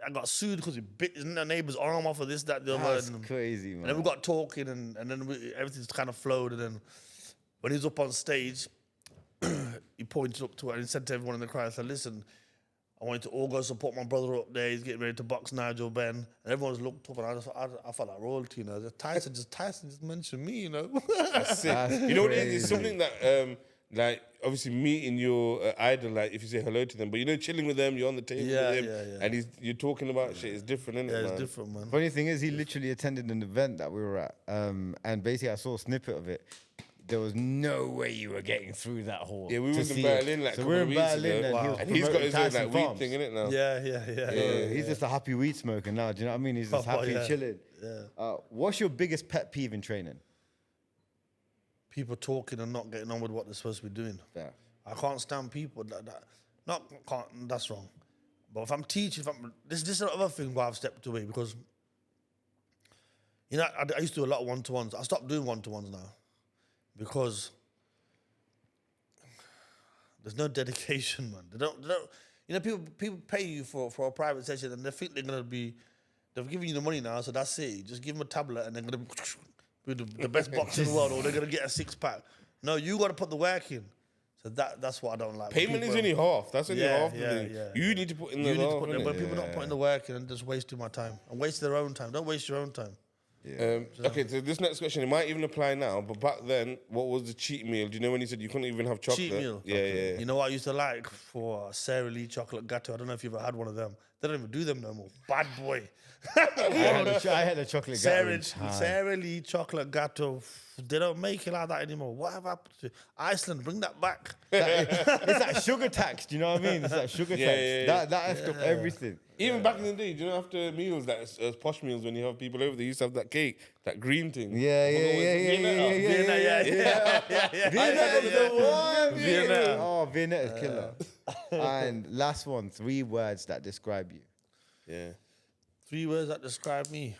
I got sued because he bit his neighbor's arm off of this, that, the other. That's And crazy, then we man. got talking and then everything's kind of flowed. And then when he was up on stage, he pointed up to it and he said to everyone in the crowd, I said, "Listen, I wanted to all go support my brother up there. He's getting ready to box Nigel, Benn, and everyone's looked up, and I felt like royalty, you know. Tyson just mentioned me, you know. That's sick. That's You know what it is? crazy. It's something that, like, obviously meeting your idol, like, if you say hello to them, but you know, chilling with them, you're on the table with him, and you're talking about shit. It's different, isn't it, Yeah, man? it's different, man. Funny thing is, he literally attended an event that we were at, and basically I saw a snippet of it. There was no way you were getting through that hall. Yeah, we to was in see it. Berlin like a so couple we're of in weeks Berlin, ago. and, he was And he's got promoting his own Tyson like weed Farms. thing in it now. Yeah. He's just a happy weed smoker now. Do you know what I mean? He's just happy and chilling. Yeah. What's your biggest pet peeve in training? People talking and not getting on with what they're supposed to be doing. Yeah. I can't stand people that's wrong. But if I'm teaching, this is another thing where I've stepped away because, you know, I used to do a lot of one-to-ones. I stopped doing one-to-ones now because there's no dedication, man. They don't. You know, people pay you for a private session and they think they've given you the money now, so that's it. You just give them a tablet and they're gonna be the best boxer in the world, or they're gonna get a 6-pack. No, you got to put the work in. So that's what I don't like. Payment is only half. That's only half the thing. Yeah. You need to put in the You need to half, put innit? when people not putting the work in and just wasting my time and waste their own time. Don't waste your own time. Okay, so this next question, it might even apply now, but back then, what was the cheat meal? Do you know when you said you couldn't even have chocolate? Cheat meal. Yeah. You know what I used to like for Sara Lee chocolate gateau? I don't know if you've ever had one of them. They don't even do them no more. Bad boy. I had a chocolate Sara Lee chocolate gateau. They don't make it like that anymore. What have happened to Iceland? Bring that back. It's that sugar tax. Do you know what I mean? It's that sugar tax. yeah. That effed up everything. Even back in the day, do you know after meals, that posh meals, when you have people over, they used to have that cake, that green thing. Yeah. Vienna. Oh, Vienna is killer. And last one, 3 words that describe you. Yeah. 3 words that describe me.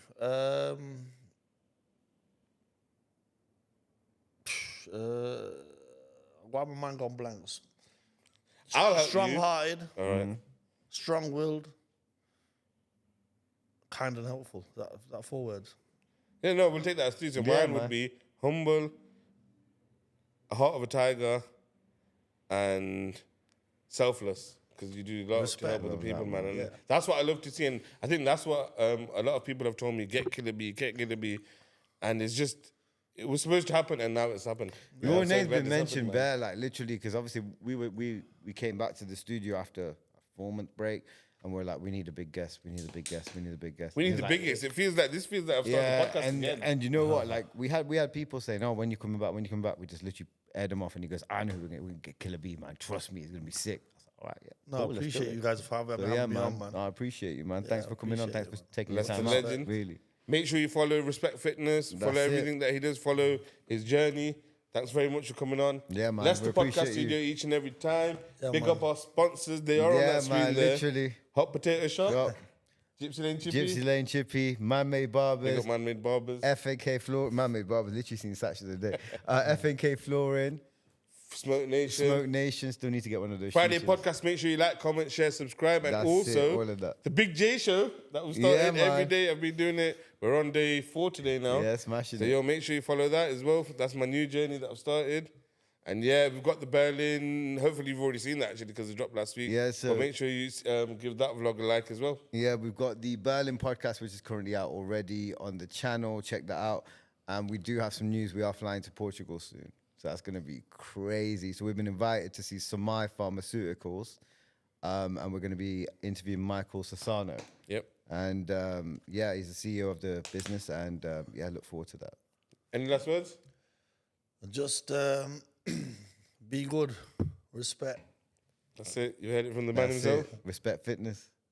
Why my mind gone blanks? I'll help you. Strong-hearted, All right. strong-willed, kind and helpful. That 4 words. Yeah, no, we'll take that as 3. So Yeah, mine man. would be humble, a heart of a tiger, and selfless. Because you do a lot to help other people, man. And that's what I love to see. And I think that's what a lot of people have told me, get Killer B. And it's just, it was supposed to happen and now it's happened. Your I'm so name's glad been this mentioned happened, man. there, like literally, because obviously we came back to the studio after a 4-month break, and we're like, we need a big guest. We need the biggest. We need It's the like- biggest. This feels like I've started the podcast again. and you know what? Like we had people saying, "Oh, when you coming back? When you come back?" We just literally aired them off, and he goes, "I know who we're gonna get Killer B, man. Trust me, he's gonna be sick." I was like, "All right, yeah." No, cool, I let's do appreciate it." you guys for having So, me yeah, on, man. man. No, I appreciate you, man. Thanks for coming on. appreciate Thanks it, for taking Leicester your time out. legend. Really. Make sure you follow Respect Fitness, follow That's it. everything that he does, follow his journey. Thanks very much for coming on. Yeah, man, Leicester we Podcast appreciate Studio you. each and every time. Yeah, Big man. up our sponsors. They are on Yeah, that screen man. there. Literally. Hot Potato Shop, Yup. Gypsy Lane Chippy, Gypsy Lane Chippy, Man-Made Big Barbers, up Man Made Barbers, FNK Floor, Man-Made Barbers. Literally seen Satch the other day. FNK Flooring, Smoke Nation. Smoke Nation. Still need to get one of those. Friday shishes. Podcast. Make sure you like, comment, share, subscribe, and That's also it, all of that. the Big J Show that we Yeah, started every man. day. I've been doing it. We're on day 4 today now. Yeah, smashing So it. yo, make sure you follow that as well. That's my new journey that I've started. And yeah, we've got the Berlin. Hopefully, you've already seen that actually because it dropped last week. Yeah, so- But make sure you give that vlog a like as well. Yeah, we've got the Berlin podcast, which is currently out already on the channel. Check that out. And we do have some news. We are flying to Portugal soon. So that's going to be crazy. So we've been invited to see Somai Pharmaceuticals. And we're going to be interviewing Michael Sassano. Yep. And yeah, he's the CEO of the business. And yeah, look forward to that. Any last words? Just be good, respect. That's it. You heard it from the man That's himself. it. Respect Fitness.